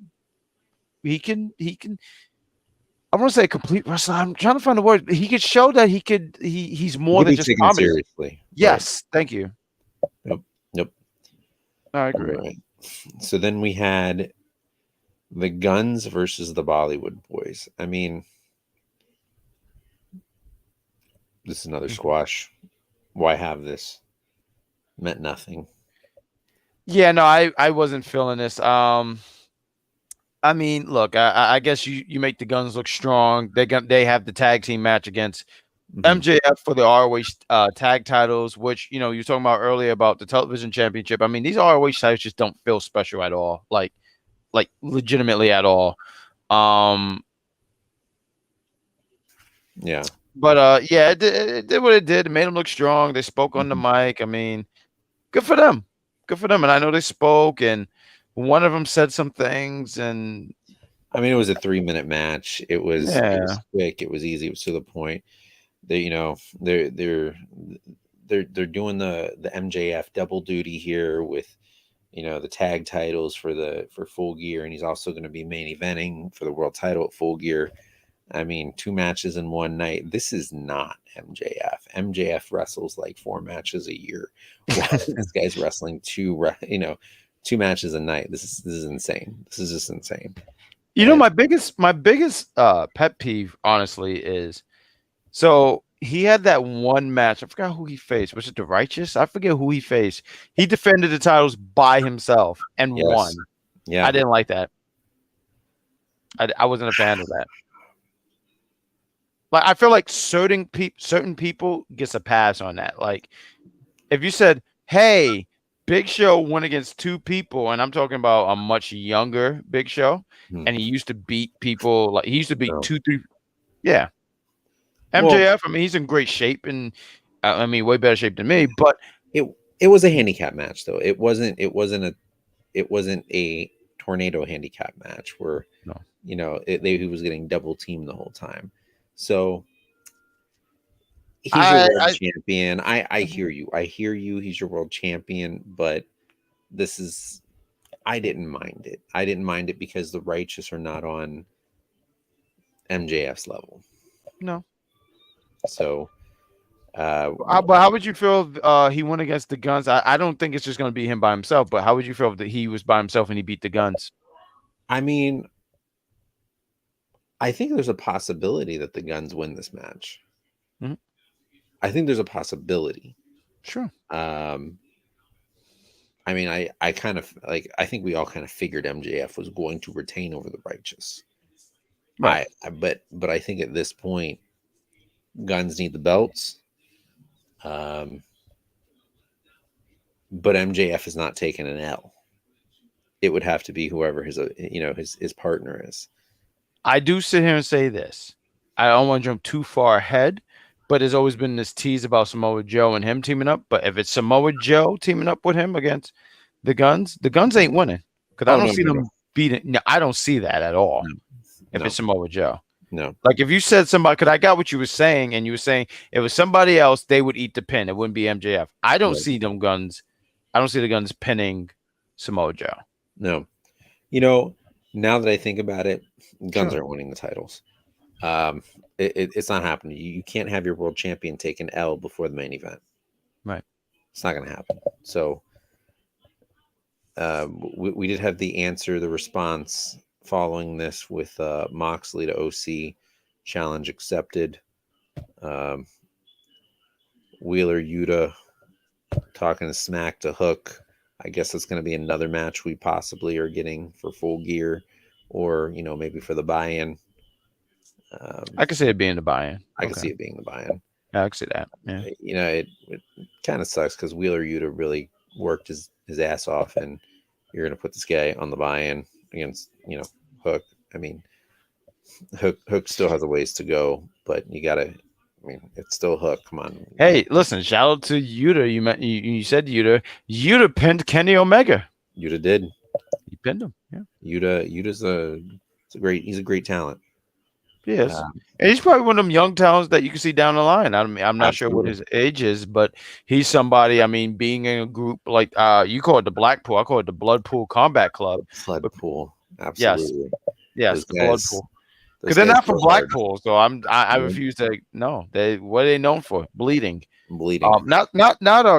I want to say complete wrestler. I'm trying to find the word. He could show that he's more than just
taken seriously.
Yes, right. Thank you.
Yep.
I agree.
Right. So then we had the Guns versus the Bollywood Boys. I mean, this is another squash. Why have this? Meant nothing.
Yeah, no, I wasn't feeling this. I mean, look, I guess you make the Guns look strong. They have the tag team match against MJF for the ROH tag titles, which you're talking about earlier about the television championship. I mean, these ROH titles just don't feel special at all, like legitimately at all.
Yeah.
But yeah, it did what it did. It made them look strong. They spoke on the mic. I mean, good for them. Good for them. And I know they spoke, and one of them said some things. And
I mean, it was a 3-minute match. It was quick. It was easy. It was to the point. They're doing the MJF double duty here with the tag titles for Full Gear, and he's also going to be main eventing for the world title at Full Gear. I mean, 2 matches in one night. This is not MJF. MJF wrestles like 4 matches a year. This guy's wrestling 2 matches a night. This is insane. This is just insane.
My biggest pet peeve, honestly, is so he had that one match. I forgot who he faced. Was it the Righteous? I forget who he faced. He defended the titles by himself and won.
Yeah,
I didn't like that. I wasn't a fan of that. Like, I feel like certain people gets a pass on that. Like, if you said, "Hey, Big Show went against 2 people," and I'm talking about a much younger Big Show, and he used to beat people like he used to beat 2, 3. Yeah, MJF. I mean, he's in great shape, and I mean, way better shape than me. But
it was a handicap match, though. It wasn't a tornado handicap match where he was getting double teamed the whole time. So he's your world champion. I hear you. I hear you. He's your world champion. But I didn't mind it. I didn't mind it because the Righteous are not on MJF's level.
No.
So,
but how would you feel if he went against the Guns? I don't think it's just going to be him by himself. But how would you feel if he was by himself and he beat the Guns?
I mean, I think there's a possibility that the Guns win this match. I think there's a possibility.
Sure.
I mean, I kind of I think we all kind of figured MJF was going to retain over the Righteous. Right. But I think at this point, Guns need the belts. But MJF is not taking an L. It would have to be whoever his partner is.
I do sit here and say this. I don't want to jump too far ahead, but there's always been this tease about Samoa Joe and him teaming up. But if it's Samoa Joe teaming up with him against the Guns ain't winning because I don't see them beating. No, I don't see that at all. If it's Samoa Joe,
no.
Like if you said somebody, because I got what you were saying, and you were saying if it was somebody else, they would eat the pin. It wouldn't be MJF. I don't see them Guns. I don't see the Guns pinning Samoa Joe.
No. Now that I think about it, Guns aren't winning the titles. It's not happening. You can't have your world champion take an L before the main event.
Right.
It's not going to happen. So we did have the response following this with Moxley to OC challenge accepted. Wheeler Yuta talking smack to Hook. I guess it's going to be another match we possibly are getting for Full Gear, or maybe for the buy-in.
I can see it being the buy-in.
I can see it being the buy-in.
Yeah, I can see that. Yeah.
It kind of sucks because Wheeler Yuta really worked his ass off, and you're going to put this guy on the buy-in against Hook. I mean, Hook still has a ways to go, but you got to. I mean, it's still Hook. Come on.
Hey, listen! Shout out to Yuta. You said Yuta. Yuta pinned Kenny Omega.
Yuta did.
He pinned him. Yeah.
Yuta's he's a great talent.
Yes, and he's probably one of them young talents that you can see down the line. I'm not sure what his age is, but he's somebody. I mean, being in a group like you call it the Blackpool, I call it the Bloodpool Combat Club.
Bloodpool, absolutely.
Yes, the Bloodpool. Because they're not from Blackpool, so I refuse to. No, what are they known for? Bleeding. Not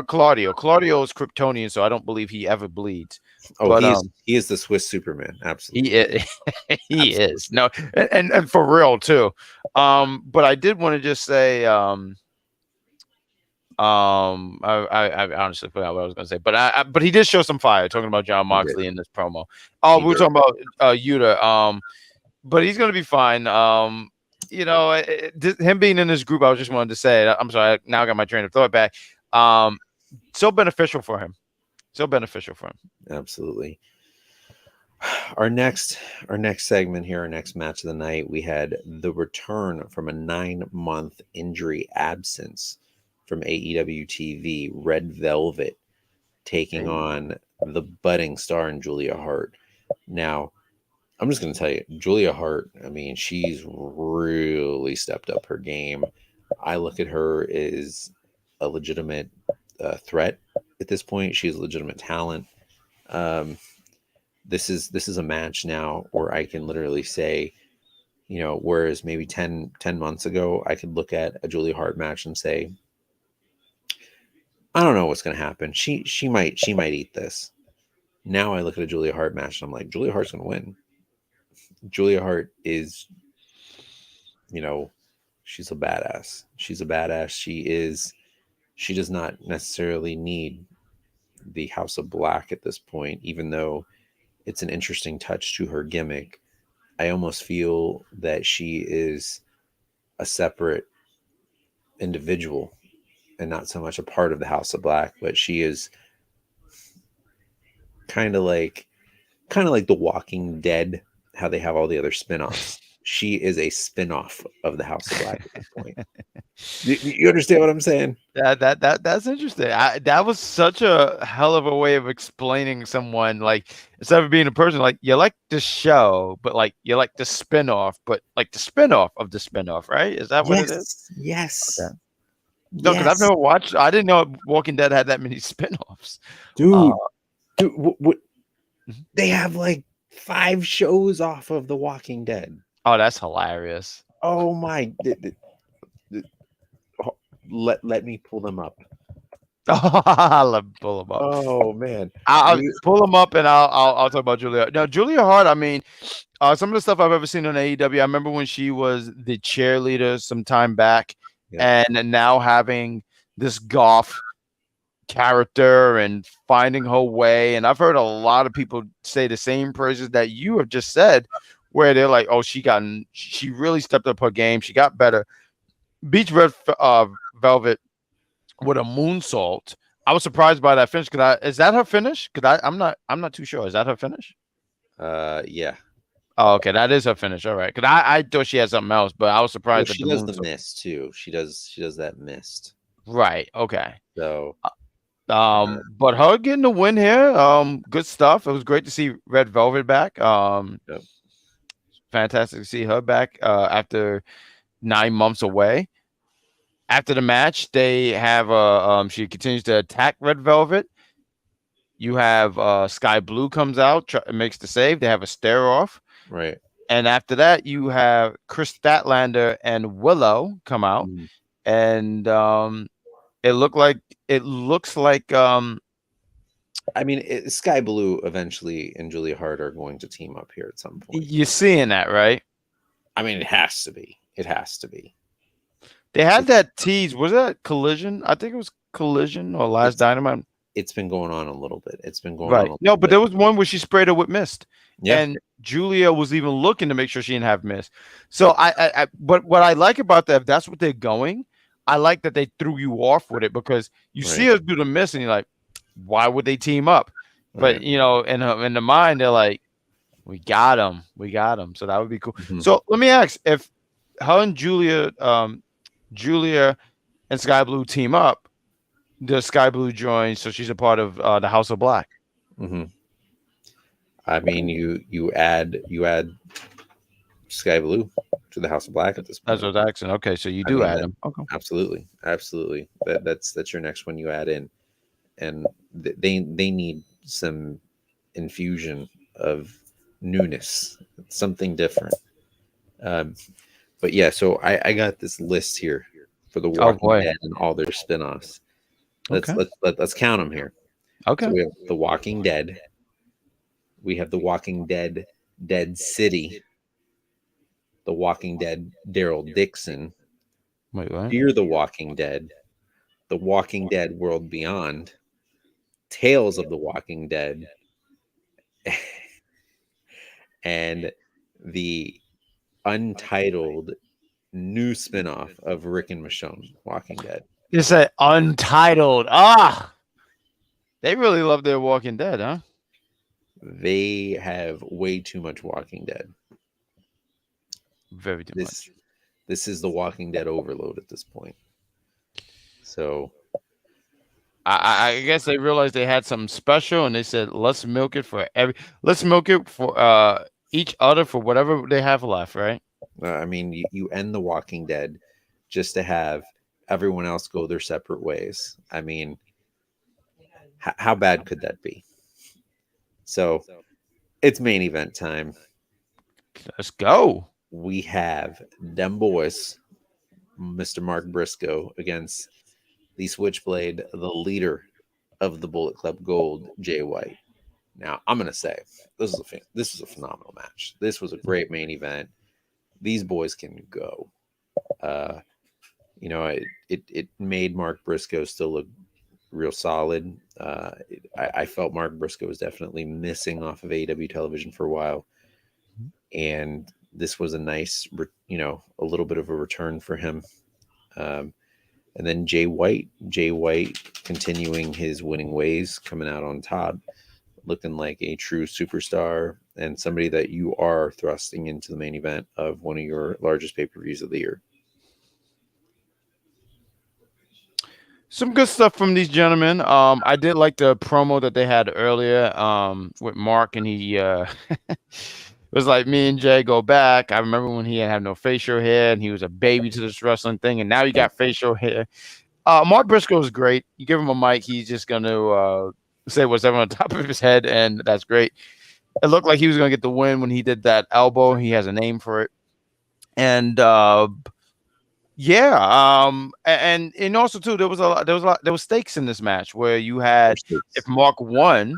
Claudio. Claudio is Kryptonian, so I don't believe he ever bleeds.
Oh, but, he is the Swiss Superman. Absolutely,
he is. No, and for real too. But I did want to just say, I honestly forgot what I was going to say, but he did show some fire talking about John Moxley in this promo. We were talking about Yuta. But he's going to be fine. Him being in this group, I just wanted to say, I'm sorry, now I got my train of thought back. So beneficial for him.
Absolutely. Our next segment here, our next match of the night, we had the return from a 9-month injury absence from AEW TV, Red Velvet, taking on the budding star in Juila Hart. Now, I'm just going to tell you, Juila Hart, I mean, she's really stepped up her game. I look at her as a legitimate threat at this point. She's a legitimate talent. This is a match now where I can literally say, whereas maybe 10 months ago, I could look at a Juila Hart match and say, I don't know what's going to happen. She might eat this. Now I look at a Juila Hart match and I'm like, Juila Hart's going to win. Juila Hart is, she's a badass. She's a badass. She does not necessarily need the House of Black at this point, even though it's an interesting touch to her gimmick. I almost feel that she is a separate individual and not so much a part of the House of Black, but she is kind of like The Walking Dead, how they have all the other spinoffs. She is a spinoff of the House of Black at this point. You understand what I'm saying?
That's interesting. That was such a hell of a way of explaining someone, like, instead of being a person, like, you like the show, but like you like the spinoff, but like the spinoff of the spinoff, right? Is that what it is?
Yes.
Okay. No, because I've never watched. I didn't know Walking Dead had that many spinoffs.
Dude, what? They have like 5 shows off of The Walking Dead.
Oh, that's hilarious.
Oh my! Let me pull them up.
Let me pull them up.
Oh man,
I'll pull them up and I'll talk about Julia. Now, Julia Hart. I mean, some of the stuff I've ever seen on AEW. I remember when she was the cheerleader some time back, and now having this goth character and finding her way. And I've heard a lot of people say the same praises that you have just said, where they're like, "Oh, she really stepped up her game. She got better." Beach Red Velvet with a moonsault. I was surprised by that finish. Is that her finish? I'm not too sure. Is that her finish?
Yeah.
Oh, okay, that is her finish. All right, because I thought she had something else, but I was surprised.
Well, she does the mist too. She does that mist.
Right. Okay.
So,
but her getting the win here, good stuff. It was great to see Red Velvet back.
Yep.
Fantastic to see her back after 9 months away. After the match, they have she continues to attack Red Velvet. You have Sky Blue comes out, makes the save. They have a stare off.
Right.
And after that, you have Chris Statlander and Willow come out. And it looks like
I mean, Sky Blue eventually and Julia Hart are going to team up here at some point.
You're seeing that, right?
I mean, it has to be. It has to be.
They had that tease. Was that Collision? I think it was Collision or Last Dynamite.
It's been going on a little bit. It's been going on a
Right.
little
No,
bit.
but there was one where she sprayed her with mist.
Yeah.
And Julia was even looking to make sure she didn't have mist. So but what I like about that, if that's what they're going, I like that they threw you off with it because you see us do the mist and you're like, why would they team up? But you know, in the mind, they're like, we got him. So that would be cool.
Mhm.
So let me ask, if her and Julia and Sky Blue team up, does Sky Blue join? So she's a part of the House of Black.
Mm-hmm. I mean, you add Sky Blue to the House of Black at this point.
That's what I was asking. Okay, so you do add them. Okay,
absolutely. That's your next one you add in, and they need some infusion of newness, something different. But yeah, so I got this list here for the Walking Dead and all their spinoffs. Let's count them here.
Okay.
So we have the Walking Dead. We have the Walking Dead Dead City. The Walking Dead Daryl Dixon.
Wait, what?
Fear the Walking Dead. The Walking Dead World Beyond. Tales of the Walking Dead. And the untitled new spinoff of Rick and Michonne Walking Dead.
You said untitled. They really love their Walking Dead, huh?
They have way too much Walking Dead.
Very too much.
This is the Walking Dead overload at this point. So
I guess they realized they had something special, and they said, "Let's milk it for each other for whatever they have left." Right?
I mean, you end the Walking Dead just to have everyone else go their separate ways. I mean, how bad could that be? So it's main event time.
Let's go.
We have them boys, Mr. Mark Briscoe against the Switchblade, the leader of the Bullet Club Gold, Jay White. Now, I'm gonna say this is a phenomenal match. This was a great main event. These boys can go. It made Mark Briscoe still look real solid. I felt Mark Briscoe was definitely missing off of AEW television for a while, and this was a nice, a little bit of a return for him. And then Jay White continuing his winning ways, coming out on top, looking like a true superstar and somebody that you are thrusting into the main event of one of your largest pay-per-views of the year.
Some good stuff from these gentlemen. I did like the promo that they had earlier with Mark, and he it was like, me and Jay go back. I remember when he didn't have no facial hair and he was a baby to this wrestling thing, and now he got facial hair. Mark Briscoe is great. You give him a mic, he's just going to say whatever on top of his head, and that's great. It looked like he was going to get the win when he did that elbow. He has a name for it. And and also too, there was stakes in this match where you had, if Mark won,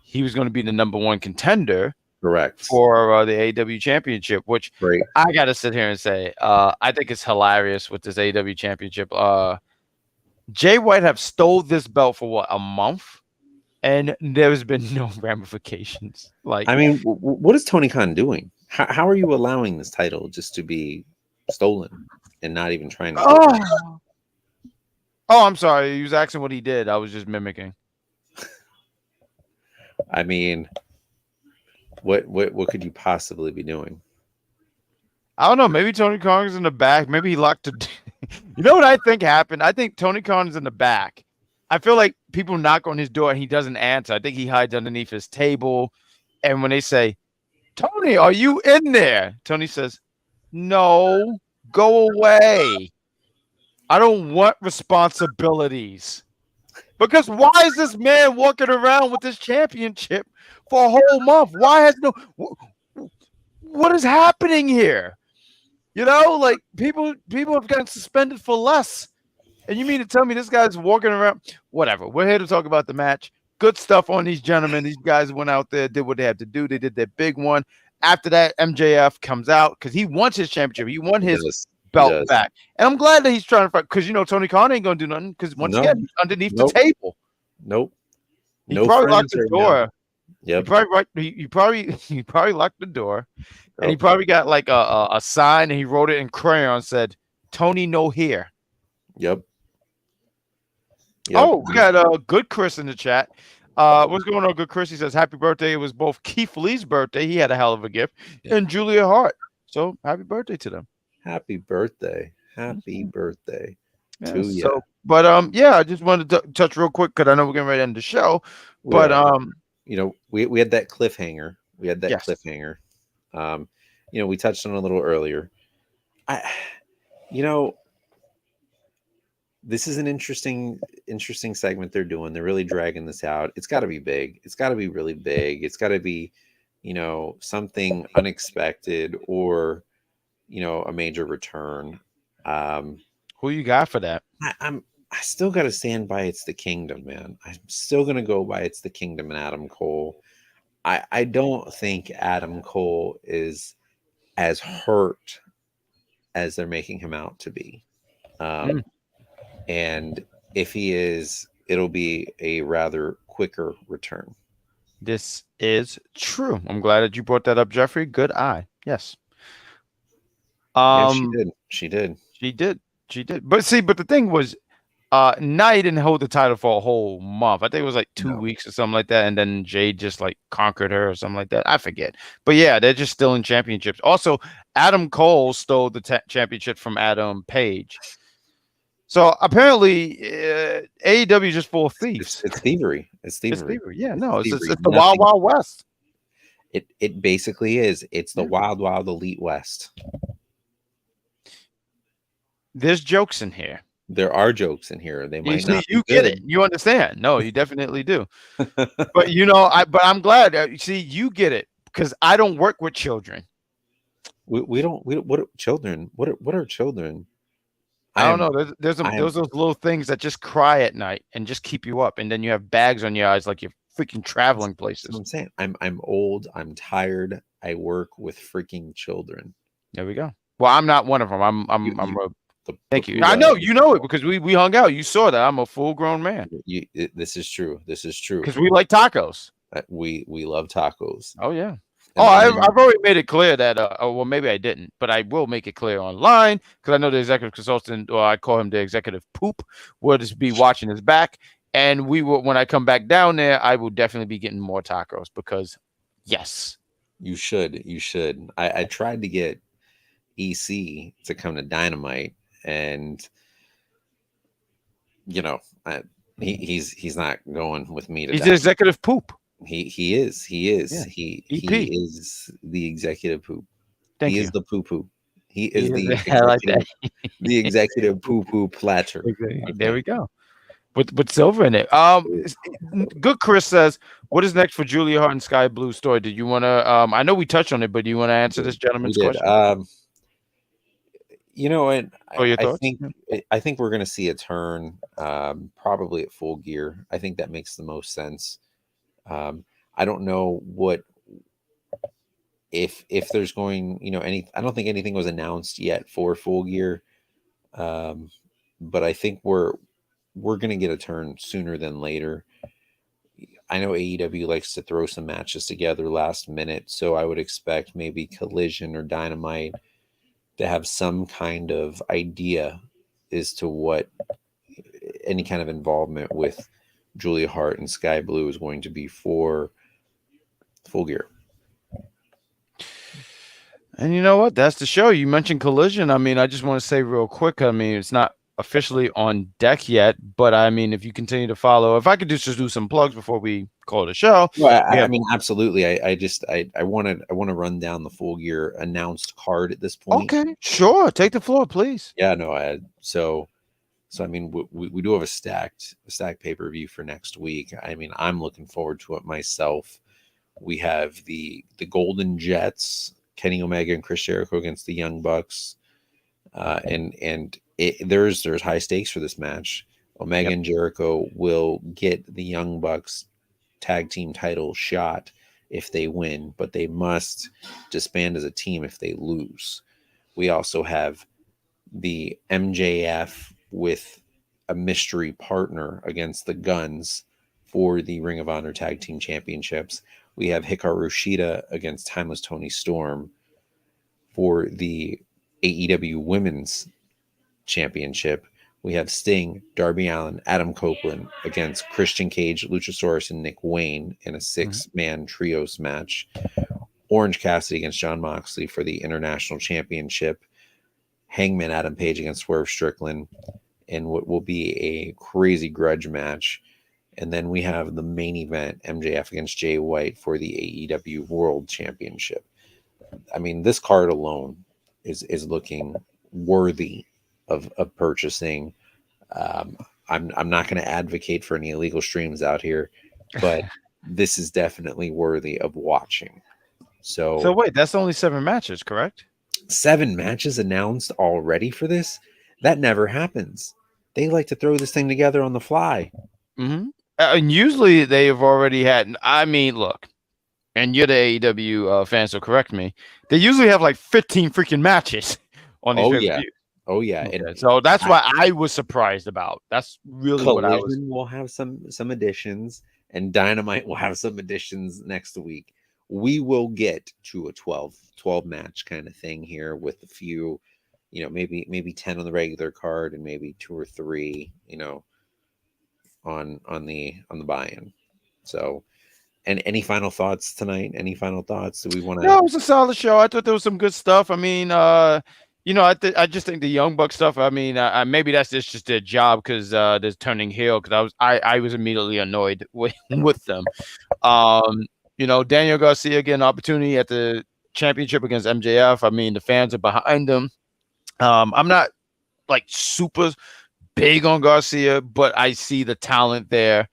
he was going to be the number one contender.
Correct.
For the AEW Championship, which I got to sit here and say, I think it's hilarious with this AEW Championship. Jay White have stole this belt for what, a month, and there's been no ramifications. Like,
I mean, what is Tony Khan doing? How are you allowing this title just to be stolen and not even trying to?
I'm sorry. You was asking what he did. I was just mimicking.
I mean, what could you possibly be doing?
I don't know. Maybe Tony Khan is in the back. Maybe he locked it. You know what I think happened? I think Tony Khan is in the back. I feel like people knock on his door and he doesn't answer. I think he hides underneath his table. And when they say, "Tony, are you in there?" Tony says, "No, go away. I don't want responsibilities." Because why is this man walking around with this championship for a whole month? Why has what is happening here? You know, like people have gotten suspended for less. And you mean to tell me this guy's walking around? Whatever. We're here to talk about the match. Good stuff on these gentlemen. These guys went out there, did what they had to do. They did their big one. After that, MJF comes out because he wants his championship. He won his belt back. And I'm glad that he's trying to fight because Tony Khan ain't gonna do nothing because once again he's underneath the table.
Nope.
He probably locked the door.
Yep.
He probably locked the door, and he probably got like a sign and he wrote it in crayon, said Tony no here.
Yep.
Oh, we got Good Chris in the chat. What's going on, Good Chris? He says happy birthday. It was both Keith Lee's birthday. He had a hell of a gift, and Juila Hart. So happy birthday to them.
Happy birthday. Happy birthday to you.
So, but I just wanted to touch real quick because I know we're getting ready to end the show. But
we had that cliffhanger. We touched on it a little earlier. This is an interesting segment they're doing. They're really dragging this out. It's got to be big. It's got to be really big. It's got to be, something unexpected or, a major return.
Who you got for that?
I still got to stand by it's the Kingdom, man. I'm still going to go by it's the Kingdom and Adam Cole. I don't think Adam Cole is as hurt as they're making him out to be. And if he is, it'll be a rather quicker return.
This is true. I'm glad that you brought that up, Jeffrey. Good eye. Yes.
She did.
But the thing was, Nia didn't hold the title for a whole month. I think it was like 2 weeks or something like that. And then Jade just like conquered her or something like that. I forget. But yeah, they're just still in championships. Also, Adam Cole stole the championship from Adam Page. So apparently, AEW is just full of thieves.
It's thievery.
Yeah, no, it's the Wild Wild West.
It basically is. It's the Wild Wild Elite West.
There's jokes in here.
There are jokes in here. They might not.
You get it. You understand. No, you definitely do. But but I'm glad. You get it because I don't work with children.
We don't. What are children? What are children?
I don't know. There's those little things that just cry at night and just keep you up, and then you have bags on your eyes like you're freaking traveling places.
That's what I'm saying. I'm old. I'm tired. I work with freaking children.
There we go. Well, I'm not one of them. Thank you. I know you know it because we hung out. You saw that. I'm a full grown man.
This is true. Because
we like tacos.
We love tacos.
Oh yeah. I've already made it clear that, well, maybe I didn't, but I will make it clear online because I know the executive consultant, or I call him the executive poop, will just be watching his back. And when I come back down there, I will definitely be getting more tacos because, yes.
You should. I tried to get EC to come to Dynamite, and, he's not going with me to
He's the executive poop.
He is.
Yeah.
He is the executive poop.
Thank you.
Is the poo poo. He is the
I like that.
The executive poo poo platter.
There we go. With silver in it. Good Chris says, what is next for Juila Hart and Sky Blue story? Did you want to I know we touched on it, but do you want to answer this gentleman's question?
I think we're going to see a turn probably at Full Gear. I think that makes the most sense. I don't know if there's going, I don't think anything was announced yet for Full Gear. But I think we're going to get a turn sooner than later. I know AEW likes to throw some matches together last minute, so I would expect maybe Collision or Dynamite to have some kind of idea as to what any kind of involvement with Juila Hart and Sky Blue is going to be for Full Gear.
And you know what? That's the show. You mentioned Collision. I mean, I just want to say real quick, it's not officially on deck yet, but I mean, if you continue to follow, if I could just do some plugs before we call it a show.
Well, I mean, absolutely. I want to run down the Full Gear announced card at this point.
Okay, sure. Take the floor, please.
Yeah, no. So I mean, we do have a stacked pay-per-view for next week. I mean, I'm looking forward to it myself. We have the Golden Jets, Kenny Omega and Chris Jericho against the Young Bucks. There's high stakes for this match. Omega and Jericho will get the Young Bucks tag team title shot if they win, but they must disband as a team if they lose. We also have the MJF with a mystery partner against the Guns for the Ring of Honor Tag Team Championships. We have Hikaru Shida against Timeless Tony Storm for the AEW Women's Championship. We have Sting, Darby Allin, Adam Copeland against Christian Cage, Luchasaurus, and Nick Wayne in a 6-man trios match. Orange Cassidy against Jon Moxley for the International Championship. Hangman Adam Page against Swerve Strickland in what will be a crazy grudge match. And then we have the main event, MJF against Jay White for the AEW World Championship. I mean, this card alone is looking worthy of purchasing. I'm not going to advocate for any illegal streams out here, but this is definitely worthy of watching. So
wait, that's only 7 matches, correct?
7 matches announced already for this? That never happens. They like to throw this thing together on the fly.
Mm-hmm. And usually they have already had. I mean, look, and you're the AEW fan, so correct me. They usually have like 15 freaking matches on these.
Oh yeah.
Okay, and so that's why I was surprised about. That's really what I was.
Will have some additions, and Dynamite will have some additions next week. We will get to a 12 match kind of thing here with a few, maybe 10 on the regular card and maybe 2 or 3, on the buy-in. So, and any final thoughts tonight? Any final thoughts? Do we want to?
No, it was a solid show. I thought there was some good stuff. I mean, I just think the Young Buck stuff. I mean, maybe that's just their job because they're turning heel. Because I was immediately annoyed with them. Daniel Garcia getting an opportunity at the championship against MJF. I mean, the fans are behind him. I'm not like super big on Garcia, but I see the talent there.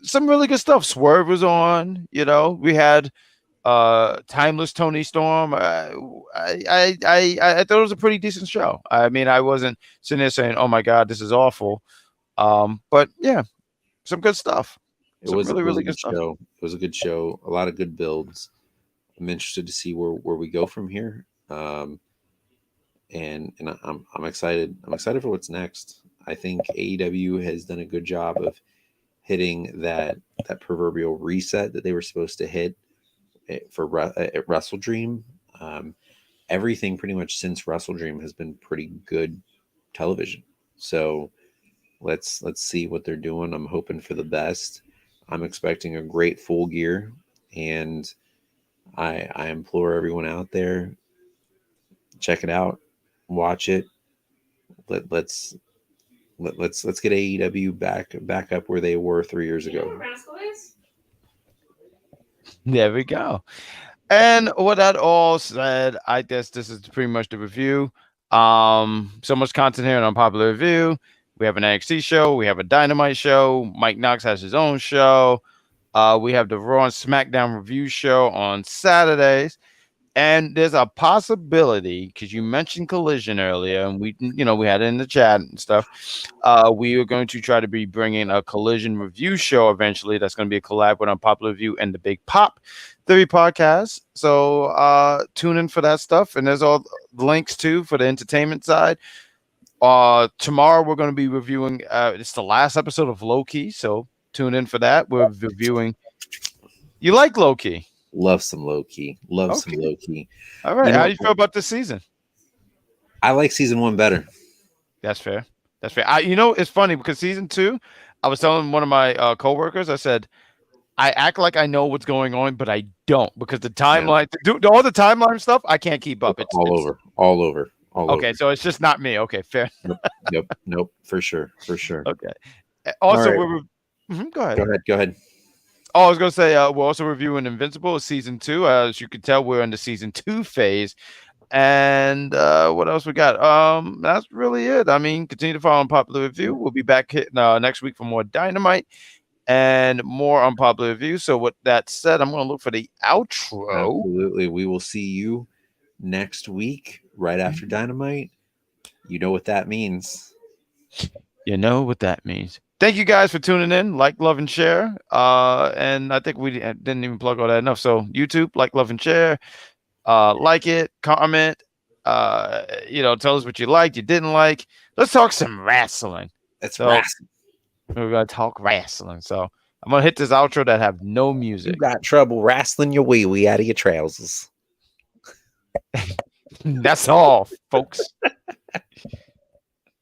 Some really good stuff. Swerve was on. We had Timeless Tony Storm. I thought it was a pretty decent show. I mean, I wasn't sitting there saying, "Oh my God, this is awful." But yeah, some good stuff.
It was really good show. It was a good show. A lot of good builds. I'm interested to see where we go from here. And I'm excited. I'm excited for what's next. I think AEW has done a good job of hitting that proverbial reset that they were supposed to hit for at Wrestle Dream. Everything pretty much since Wrestle Dream has been pretty good television. So let's see what they're doing. I'm hoping for the best. I'm expecting a great Full Gear, and I implore everyone out there, check it out, watch it. Let's get AEW back up where they were 3 years ago.
There we go. And with that all said, I guess this is pretty much the review. So much content here on Unpopular Review. We have an NXT show. We have a Dynamite show. Mike Knox has his own show. We have the Raw and SmackDown review show on Saturdays. And there's a possibility, because you mentioned Collision earlier, and we had it in the chat and stuff. We are going to try to be bringing a Collision review show eventually. That's going to be a collab with Unpopular Review and the Big Pop Theory podcast. So tune in for that stuff. And there's all the links too for the entertainment side. Tomorrow we're going to be reviewing. It's the last episode of Low Key, so tune in for that. We're reviewing. You like Low Key?
Love some Low Key. Some Low Key.
All right. How do you feel about this season?
I like season 1 better.
That's fair. It's funny because season 2, I was telling one of my coworkers, I said, I act like I know what's going on, but I don't, because the timeline, all the timeline stuff, I can't keep up. It's
all over.
Okay, so it's just not me. Okay, fair.
Nope. For sure.
Okay. Also, right. Go
ahead.
Oh, I was going to say, we're also reviewing Invincible season 2. As you can tell, we're in the season 2 phase. And what else we got? That's really it. I mean, continue to follow Unpopular Review. We'll be back next week for more Dynamite and more Unpopular Review. So with that said, I'm going to look for the outro.
Absolutely. We will see you next week, right after Dynamite. You know what that means.
Thank you guys for tuning in. Like, love, and share. And I think we didn't even plug all that enough. So YouTube, like, love, and share. Like it, comment, Tell us what you liked, you didn't like. Let's talk some wrestling.
That's
So
wrestling.
we're gonna talk wrestling. So I'm gonna hit this outro that have no
You
music.
got trouble wrestling your wee out of your trousers.
That's all, folks.